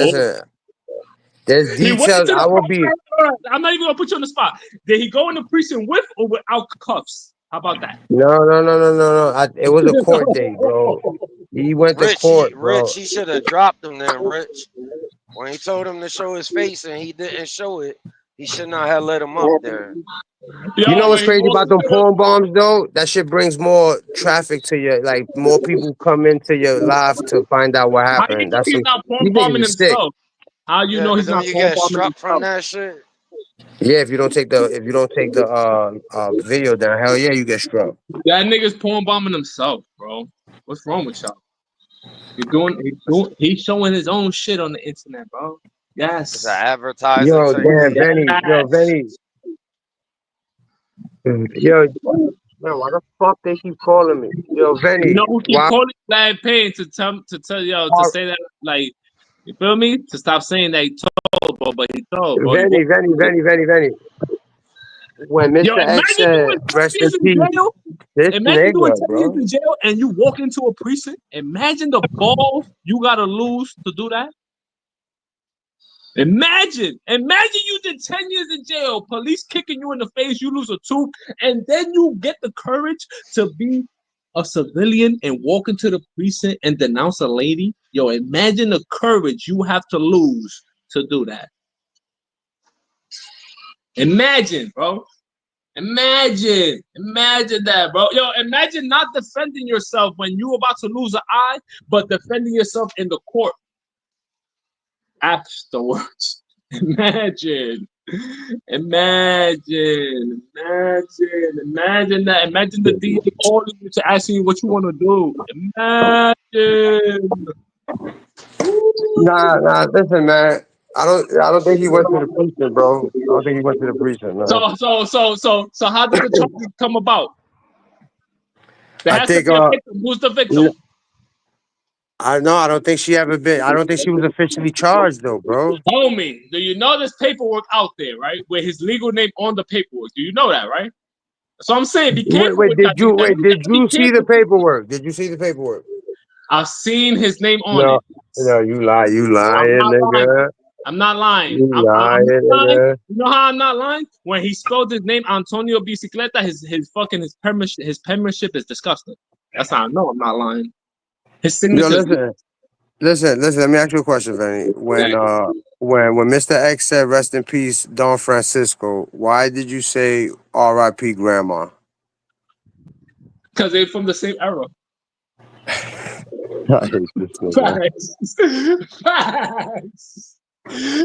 There's details. I will be. I'm not even gonna put you on the spot. Did he go in the precinct with or without cuffs? How about that? No. It was a court date, bro. He went to court, bro. Rich, he should have dropped him then, Rich. When he told him to show his face and he didn't show it, he should not have let him up there. You know what's crazy about them porn bombs, though? That shit brings more traffic to your, like, more people come into your live to find out what happened. That's he's not porn bombing himself. How you know he's not porn bombing himself? From that shit? Yeah, if you don't take the video down, hell yeah, you get struck. That nigga's porn bombing himself, bro. What's wrong with y'all? He's showing his own shit on the internet, bro. Yes. It's an advertising. Yo, damn, Benny. Yo, man, why the fuck they keep calling me? Yo, Benny. You know who keep calling Land Payne to tell y'all to say that, like, you feel me? To stop saying that he told, bro, but he told, bro. Benny. When Mr. X said, rest in peace, this nigga, bro. In jail and you walk into a precinct. Imagine the balls you gotta lose to do that. Imagine you did 10 years in jail, police kicking you in the face, you lose a tooth, and then you get the courage to be a civilian and walk into the precinct and denounce a lady. Yo, imagine the courage you have to lose to do that. Imagine, bro. Imagine that, bro. Yo, imagine not defending yourself when you're about to lose an eye, but defending yourself in the court afterwards. Imagine that. Imagine the DA calling you to ask you what you want to do. Imagine. Nah. Listen, man. I don't think he went to the precinct, bro. I don't think he went to the precinct. No. So how did the charges come about? There I has think. to be a victim. Who's the victim? I don't think she ever been. I don't think she was officially charged though, bro. Homie, do you know there's paperwork out there, right? With his legal name on the paperwork. Do you know that, right? So I'm saying, be careful. Did you see the paperwork? Did you see the paperwork? I've seen his name on it. No, you lying, nigga. I'm not lying. You lying, nigga. You know how I'm not lying? When he spelled his name Antonio Bicicleta, his penmanship is disgusting. That's how I know I'm not lying. His signature. Listen. Let me ask you a question, Vinny. When Mr. X said "Rest in peace, Don Francisco," why did you say "R.I.P. Grandma"? Because they're from the same era. Facts.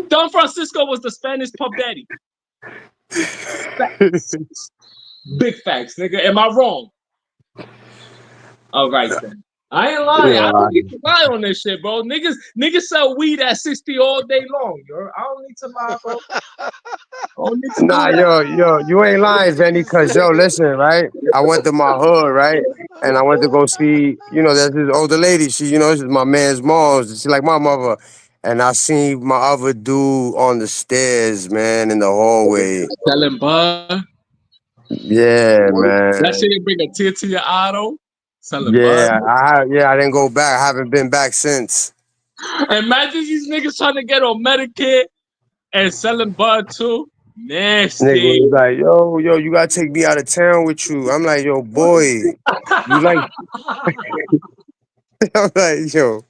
Don Francisco was the Spanish Puff Daddy. Facts. Big facts, nigga. Am I wrong? All right then. I ain't lying. I don't need to lie on this shit, bro. Niggas sell weed at 60 all day long, yo. I don't need to lie, bro. Yo, you ain't lying, Vinny, because yo, listen, right? I went to my hood, right? And I went to go see, there's this older lady. She, this is my man's mom. She's like my mother. And I seen my other dude on the stairs, man, in the hallway. Selling bud. Yeah, man. That shit bring a tear to your eye, though. Selling bud. I didn't go back. I haven't been back since. Imagine these niggas trying to get on Medicare and selling bud too. Nasty. Nigga was like, yo, you gotta take me out of town with you. I'm like, yo, boy, you like? I'm like, yo,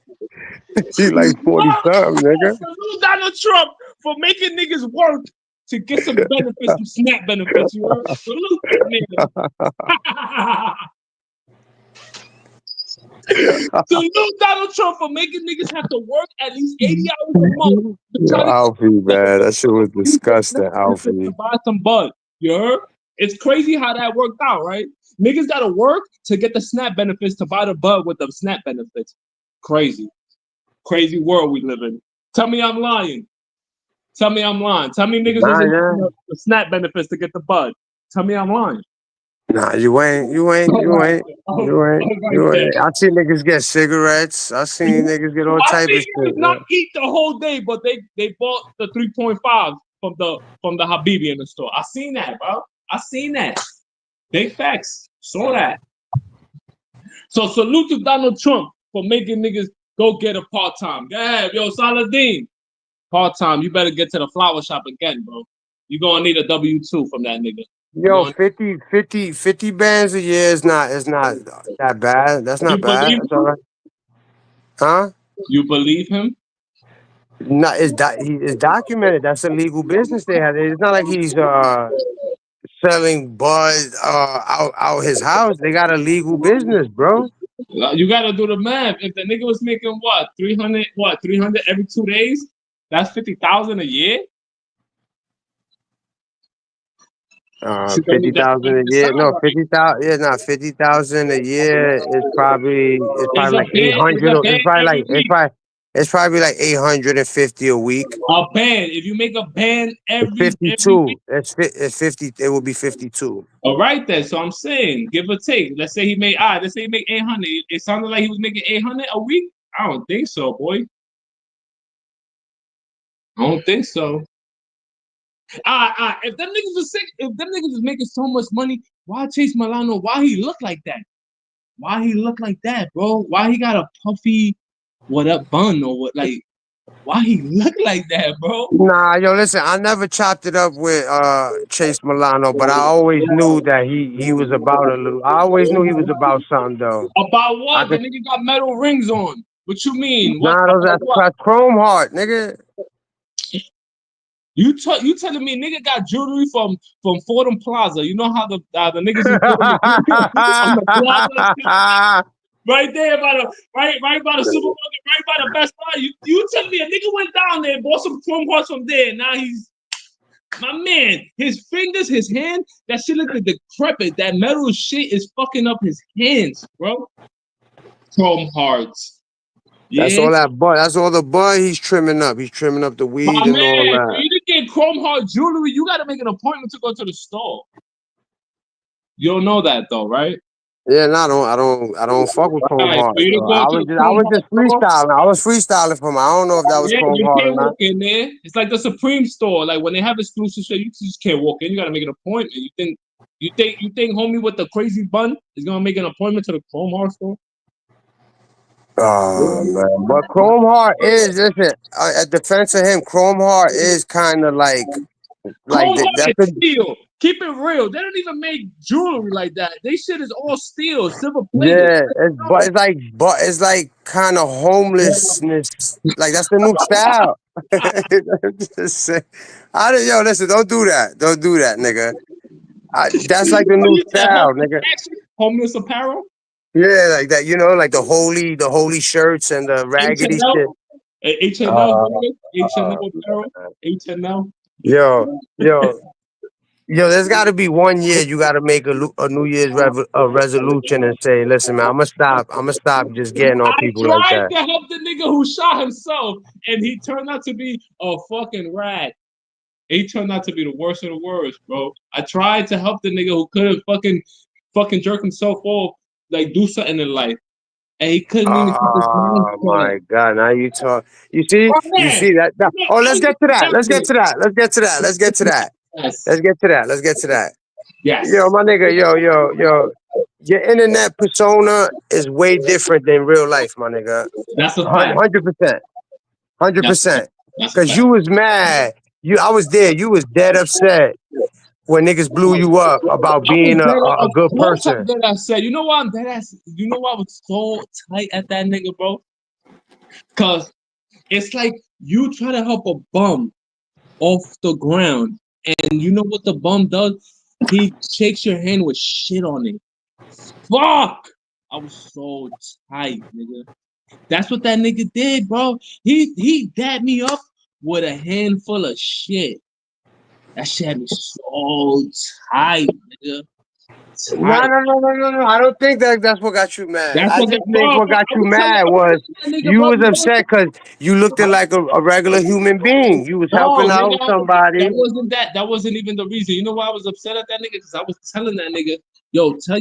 you like 40-something, nigga. Salute Donald Trump for making niggas work to get some benefits, some SNAP benefits. You heard? Salute that nigga. Salute Donald Trump for making niggas have to work at least 80 hours a month. Alfie, man, that shit was disgusting, Alfie. To buy some bud, you heard? It's crazy how that worked out, right? Niggas gotta work to get the SNAP benefits to buy the bud with the SNAP benefits. Crazy world we live in. Tell me I'm lying. Tell me niggas wasn't the SNAP benefits to get the bud. Tell me I'm lying. Nah, you ain't. I seen niggas get cigarettes. I seen niggas get all type of shit. Not eat the whole day, but they bought the 3.5 from the Habibi in the store. I seen that, bro. I seen that. Big facts. Saw that. So salute to Donald Trump for making niggas go get a part-time. Go ahead, yo, Saladin. Part-time. You better get to the flower shop again, bro. You gonna need a W-2 from that nigga. Yo, 50 bands a year is not that bad. That's not bad. That's all right. Huh? You believe him? No, it's documented. That's a legal business they have. It's not like he's selling bud out his house. They got a legal business, bro. You gotta do the math. If the nigga was making 300 every 2 days, that's 50,000 a year. 50,000 a year. No, 50,000. Yeah, no, 50,000 a year is probably like 800. It's probably like 850 a week. A band. If you make a band every 52. It's 50. It will be 52. All right then. So I'm saying, give or take. Let's say he made 800. It sounded like he was making 800 a week. I don't think so, boy. I don't think so. If them niggas was sick, if them niggas was making so much money, why Chase Milano? Why he look like that? Why he look like that, bro? Why he got a puffy bun or what? Like Why he look like that, bro? Nah, yo, listen, I never chopped it up with Chase Milano, but I always knew that he was about a little. I always knew he was about something though. About I what? The could. nigga got metal rings on. What you mean? What Nah, about what? that's Chrome Heart, nigga. You telling me nigga got jewelry from Fordham Plaza? You know how the niggas in Fordham on the plaza right there by the right by the supermarket, right by the Best Buy. You telling me a nigga went down there, bought some chrome hearts from there, and now he's my man. His fingers, his hand, that shit look like decrepit. That metal shit is fucking up his hands, bro. Chrome hearts. That's Yeah. all that bud. That's all the bud he's trimming up. He's trimming up the My weed and all man, for that. you to get chrome heart jewelry, you gotta make an appointment to go to the store. You don't know that though, right? Yeah, no, I don't fuck with Chrome Right. Heart. For you to So go to the I chrome was just heart store, freestyling. I was freestyling from him. I don't know if that was yeah, Chrome you Heart or can't not. walk in there. It's like the Supreme store. Like when they have exclusive shit, you just can't walk in. You gotta make an appointment. You think homie with the crazy bun is gonna make an appointment to the chrome heart store? Oh man, but Chrome Heart is listen. A defense of him, Chrome Heart is kind of like Chrome heart that's is the steel. Keep it real. They don't even make jewelry like that. They shit is all steel, silver plated. yeah. But it's like kind of homelessness. Like that's the new style. Just say- yo, listen, don't do that. Don't do that, nigga. That's like the What new you said, style, homeless nigga. fashion, homeless apparel, Yeah, like that. You know, like the holy shirts and the raggedy shit. H&L, H&L, Uh, H&L uh, apparel, H&L. yo, yo, yo. There's got to be 1 year you got to make a New Year's resolution and say, listen, man, I'm gonna stop. I'm gonna stop just getting on I people like tried that. to help the nigga who shot himself, and he turned out to be a fucking rat. He turned out to be the worst of the worst, bro. I tried to help the nigga who couldn't fucking jerk himself off, like do something in life, and he couldn't even keep his mouth Oh shut. my God! Now you talk. Oh You man, see that? no, Oh, I let's was get to that. Let's get exaggerating. to that. Let's get to that. Let's get to that. Yes, Let's get to that. Let's get to that. Yo, yes, my nigga. Yo. Your internet persona is way different than real life, my nigga. that's a fact. 100%. hundred That's percent. that's a Cause fact. you was mad. I was there. You was dead upset when niggas blew you up about I was being dead. a Of good course, I'm person. dead. I said, you know why I'm dead ass. You know why I was so tight at that nigga, bro? Cause it's like you try to help a bum off the ground, and you know what the bum does? He shakes your hand with shit on it. Fuck! I was so tight, nigga. That's what that nigga did, bro. He dapped me up with a handful of shit. That shit had me so tight, nigga. Tight. No. I don't think that's what got you mad. That's I what just got, think bro. what got I you was mad telling was that nigga, you bro. was upset because you looked at like a regular human being. You was No, helping out nigga, that somebody. wasn't that. That wasn't even the reason. You know why I was upset at that nigga? Because I was telling that nigga, yo, tell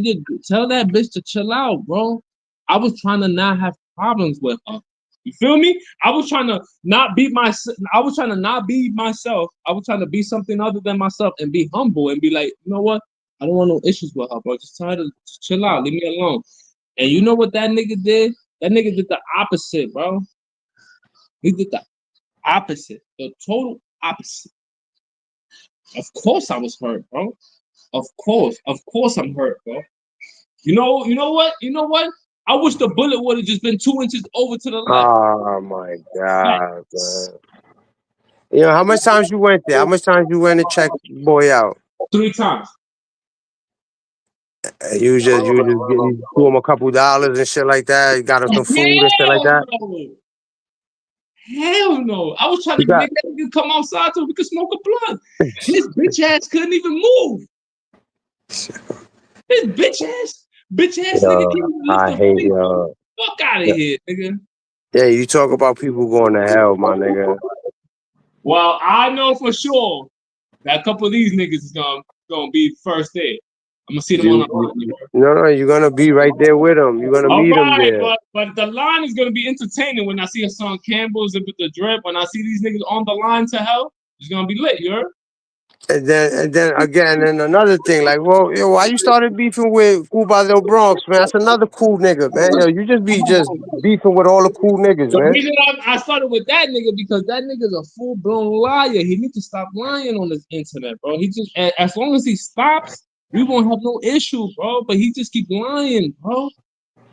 that bitch to chill out, bro. I was trying to not have problems with her. You feel me? I was trying to not be myself. I was trying to not be myself. I was trying to be something other than myself and be humble and be like, you know what? I don't want no issues with her, bro. Just tell her to just chill out, leave me alone. And you know what that nigga did? That nigga did the opposite, bro. He did the opposite, the total opposite. Of course I was hurt, bro. Of course I'm hurt, bro. You know what? You know what? I wish the bullet would have just been 2 inches over to the left. Oh my God, Facts. man. You know how much times you went there? How much times you went to check boy out? 3 times. And you threw him a couple dollars and shit like that. You got him some food and shit like Hell that. no. Hell no. I was trying You to got make that nigga come outside so we could smoke a blunt. His bitch ass couldn't even move. His bitch ass nigga can't yo, even lift I a hate finger. yo. Fuck out of here, nigga. Yeah, you talk about people going to hell, my nigga. Well, I know for sure that a couple of these niggas is gonna be first there. I'm gonna see them on the line. No, you're gonna be right there with them. You're gonna All meet them right, there. but the line is gonna be entertaining when I see a song Campbell's and with the drip. When I see these niggas on the line to hell, it's gonna be lit. You heard? And then again, and another thing, like, well, yo, why you started beefing with Cuba del Bronx, man? That's another cool nigga, man. Yo, you just be beefing with all the cool niggas, The man. reason I started with that nigga because that nigga's a full blown liar. He needs to stop lying on this internet, bro. He just as long as he stops, we won't have no issue, bro. But he just keep lying, bro.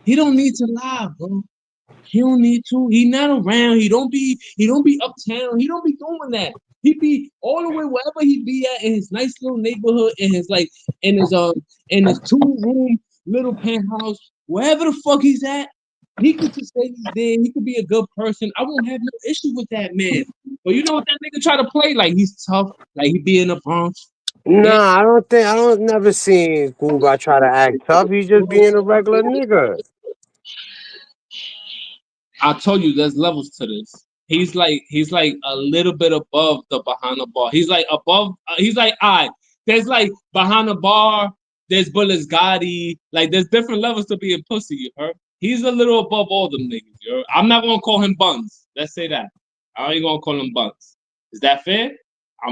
He don't need to lie, bro. He don't need to. He not around. He don't be uptown. He don't be doing that. He be all the way wherever he be at in his nice little neighborhood, in his in his 2-room little penthouse, wherever the fuck he's at. He could just say he's there. He could be a good person. I won't have no issue with that man. But you know what that nigga try to play? Like he's tough. Like he be in the Bronx. Nah, I don't never seen Cuba try to act tough. He just being a regular nigga. I told you there's levels to this. He's like a little bit above the behind the bar. He's like above. He's like, alright. There's like behind the bar. There's Bullets Gotti. Like there's different levels to being pussy. You heard? He's a little above all them niggas. You heard? I'm not gonna call him Buns. Let's say that. I ain't gonna call him Buns. Is that fair?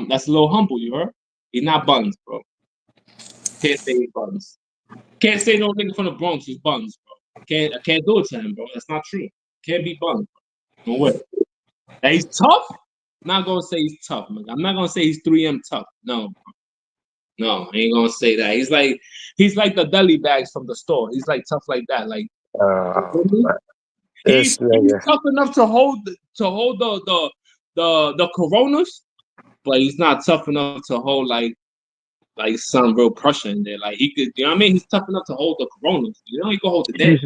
That's a little humble. You heard? He's not Buns, bro. Can't say he's Buns. Can't say no nigga from the Bronx is Buns, bro. I can't do it to him, bro. That's not true. Can't be Buns. No way. That he's tough? I'm not gonna say he's tough, man. I'm not gonna say he's 3M tough. No. No, I ain't gonna say that. He's like the deli bags from the store. He's like tough like that. Like he's tough enough to hold the Coronas, but he's not tough enough to hold like some real pressure in there. Like he could, you know what I mean? He's tough enough to hold the Coronas. You know, he can hold the dead.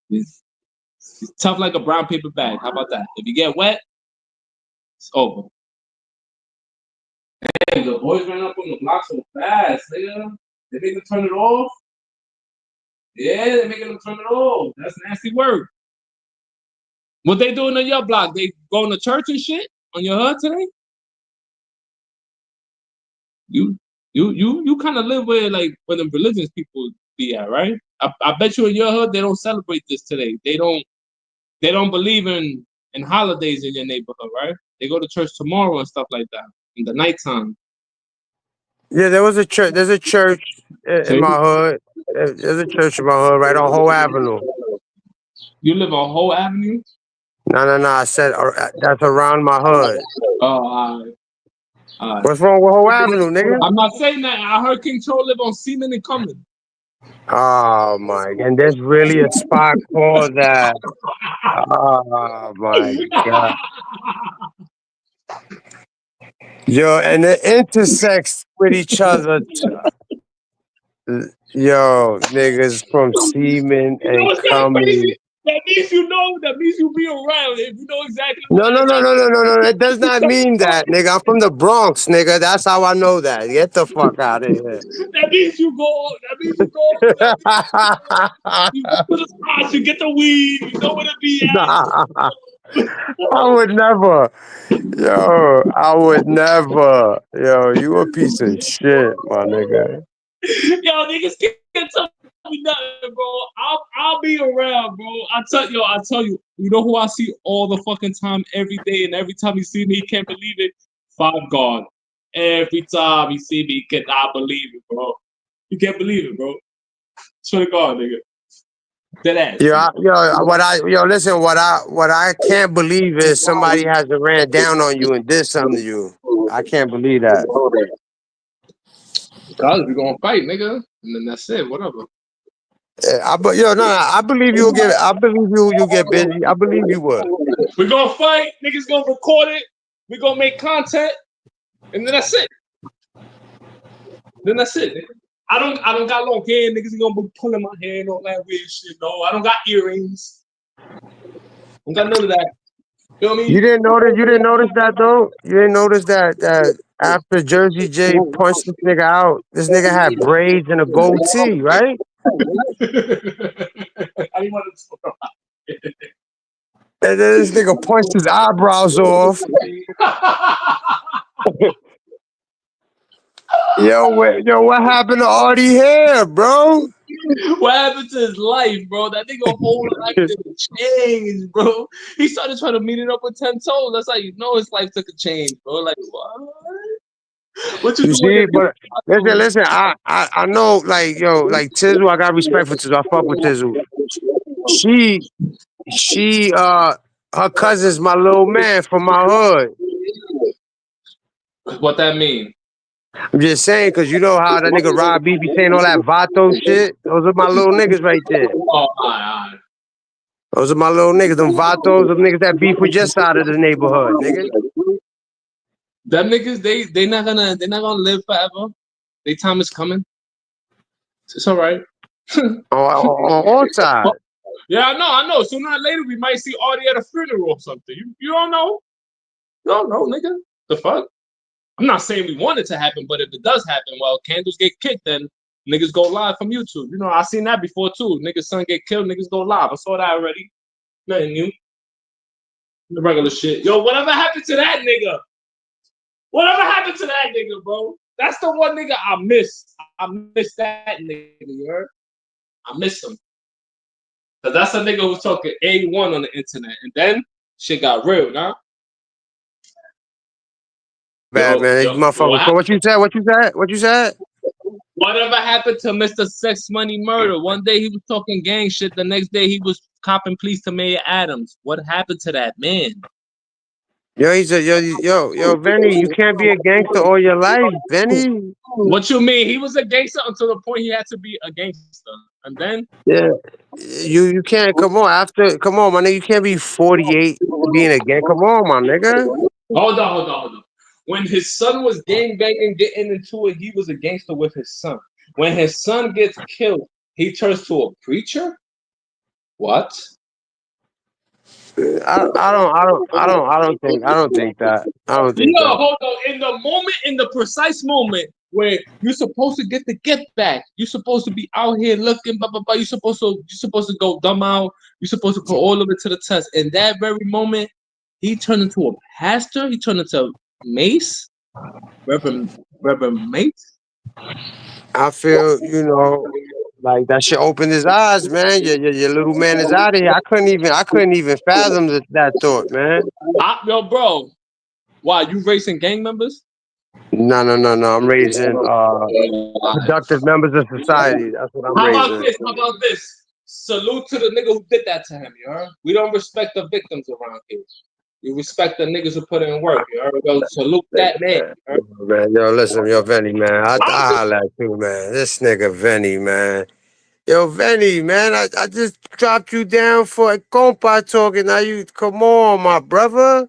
He's tough like a brown paper bag. How about that? If you get wet, it's over. Hey, the boys ran up on the block so fast, nigga. They make them turn it off. Yeah, they making them turn it off. That's nasty work. What they doing on your block? They going to church and shit on your hood today? You kind of live where the religious people be at, right? I bet you in your hood they don't celebrate this today. They don't believe in holidays in your neighborhood, right? They go to church tomorrow and stuff like that in the nighttime. Yeah, there's a church in my hood. There's a church in my hood right on Whole Avenue. You live on Whole Avenue? No. I said that's around my hood. Oh, all right. What's wrong with Whole Avenue, nigga? I'm not saying that. I heard King Troll live on Seaman and Cumming. Oh my! And there's really a spot called that. Oh my god! Yo, and it intersects with each other. Yo, niggas from Seaman and Cumming. That means you know. That means you be around. If you know exactly. No. That does not mean that, nigga. I'm from the Bronx, nigga. That's how I know that. Get the fuck out of here. That means you go. You go to the spots. You get the weed. You know where to be at. I would never. Yo, I would never. Yo, you a piece of shit, my nigga. Yo, niggas can't tell me nothing, bro. I'll be around, bro. I tell you. You know who I see all the fucking time, every day, and every time he see me, he can't believe it. Five God. Every time he see me, he cannot believe it, bro. You can't believe it, bro. Swear to God, nigga. Dead ass. Listen, what I can't believe is somebody has ran down on you and did something to you. I can't believe that. Cause we gonna fight, nigga, and then that's it. Whatever. I believe you'll get. I believe you'll get busy. I believe you would. We're gonna fight. Niggas gonna record it. We're gonna make content, and then that's it. Nigga. I don't got long hair. Niggas are gonna be pulling my hair and all that weird shit. No, I don't got earrings. I don't got none of that. You know what I mean? You didn't notice that though. You didn't notice that after Jersey J punched this nigga out, this nigga had braids and a goatee, right? I didn't want to talk about it. And then this nigga punched his eyebrows off. Yo, what happened to Artie hair, bro? What happened to his life, bro? That nigga whole life didn't change, bro. He started trying to meet it up with 10 toes. That's how you know his life took a change, bro. Like, what? What you You doing? see, but listen. I know, like, yo, like Tizzle. I got respect for Tizzle. I fuck with Tizzle. She, her cousin's my little man from my hood. What that mean? I'm just saying, cause you know how that nigga Rob B be saying all that Vato shit. Those are my little niggas right there. Oh, all right. Those are my little niggas. Them Vatos, them niggas that beef with your side of the neighborhood, nigga. Them niggas, they're not gonna live forever. Their time is coming. It's all right. On all sides. Yeah, I know. Sooner or later, we might see Artie at a funeral or something. You don't know. You don't know, nigga. The fuck? I'm not saying we want it to happen, but if it does happen, well, candles get kicked, then niggas go live from YouTube. You know, I seen that before too. Niggas' son get killed, niggas go live. I saw that already. Nothing new. The regular shit. Yo, whatever happened to that nigga? Whatever happened to that nigga, bro? That's the one nigga I miss. I miss that nigga, you heard? I miss him. Cause that's a nigga who's talking A1 on the internet. And then shit got real, nah? Bad man, these motherfuckers. So what you said? What you said? Whatever happened to Mr. Sex Money Murder? One day he was talking gang shit. The next day he was copping pleas to Mayor Adams. What happened to that man? Yo, he's a yo, Vinny. You can't be a gangster all your life, Vinny. What you mean? He was a gangster until the point he had to be a gangster, and then yeah, you can't. Come on, my nigga. You can't be 48 being a gang. Come on, my nigga. Hold on. When his son was gangbanging, getting into it, he was a gangster with his son. When his son gets killed, he turns to a preacher. What? I don't think that. I don't think that. Hold on. In the precise moment where you're supposed to get the get back, you're supposed to be out here looking, blah blah blah. You're supposed to go dumb out. You're supposed to put all of it to the test. In that very moment, he turned into a pastor. He turned into Mace, Reverend Mace. I feel, like that shit opened his eyes, man. Your little man is out of here. I couldn't even fathom that thought, man. Yo, bro, why you racing gang members? No. I'm raising productive members of society. That's what I'm raising. How about this? Salute to the nigga who did that to him, you heard? We don't respect the victims around here. You respect the niggas who put in work, you heard? Yo, salute that man. Man, yo, listen, yo, Venny, man. I holla at you, man. This nigga Venny, man. Yo, Venny, man, I just dropped you down for a compa talking. Now you, come on, my brother.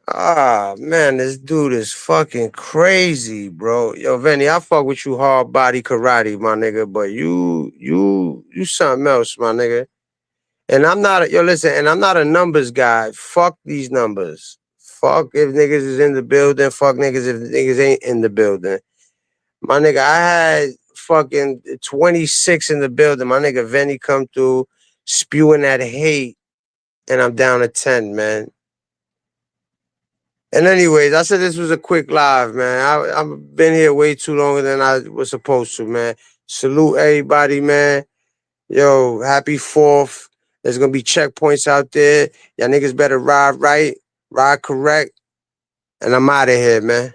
Ah, man, this dude is fucking crazy, bro. Yo, Venny, I fuck with you hard body karate, my nigga, but you something else, my nigga. And I'm not a numbers guy. Fuck these numbers. Fuck if niggas is in the building. Fuck niggas if niggas ain't in the building. My nigga, I had fucking 26 in the building. My nigga Venny come through spewing that hate, and I'm down to 10, man. And anyways, I said this was a quick live, man. I've been here way too longer than I was supposed to, man. Salute everybody, man. Yo, happy 4th. There's gonna be checkpoints out there. Y'all niggas better ride right, ride correct. And I'm out of here, man.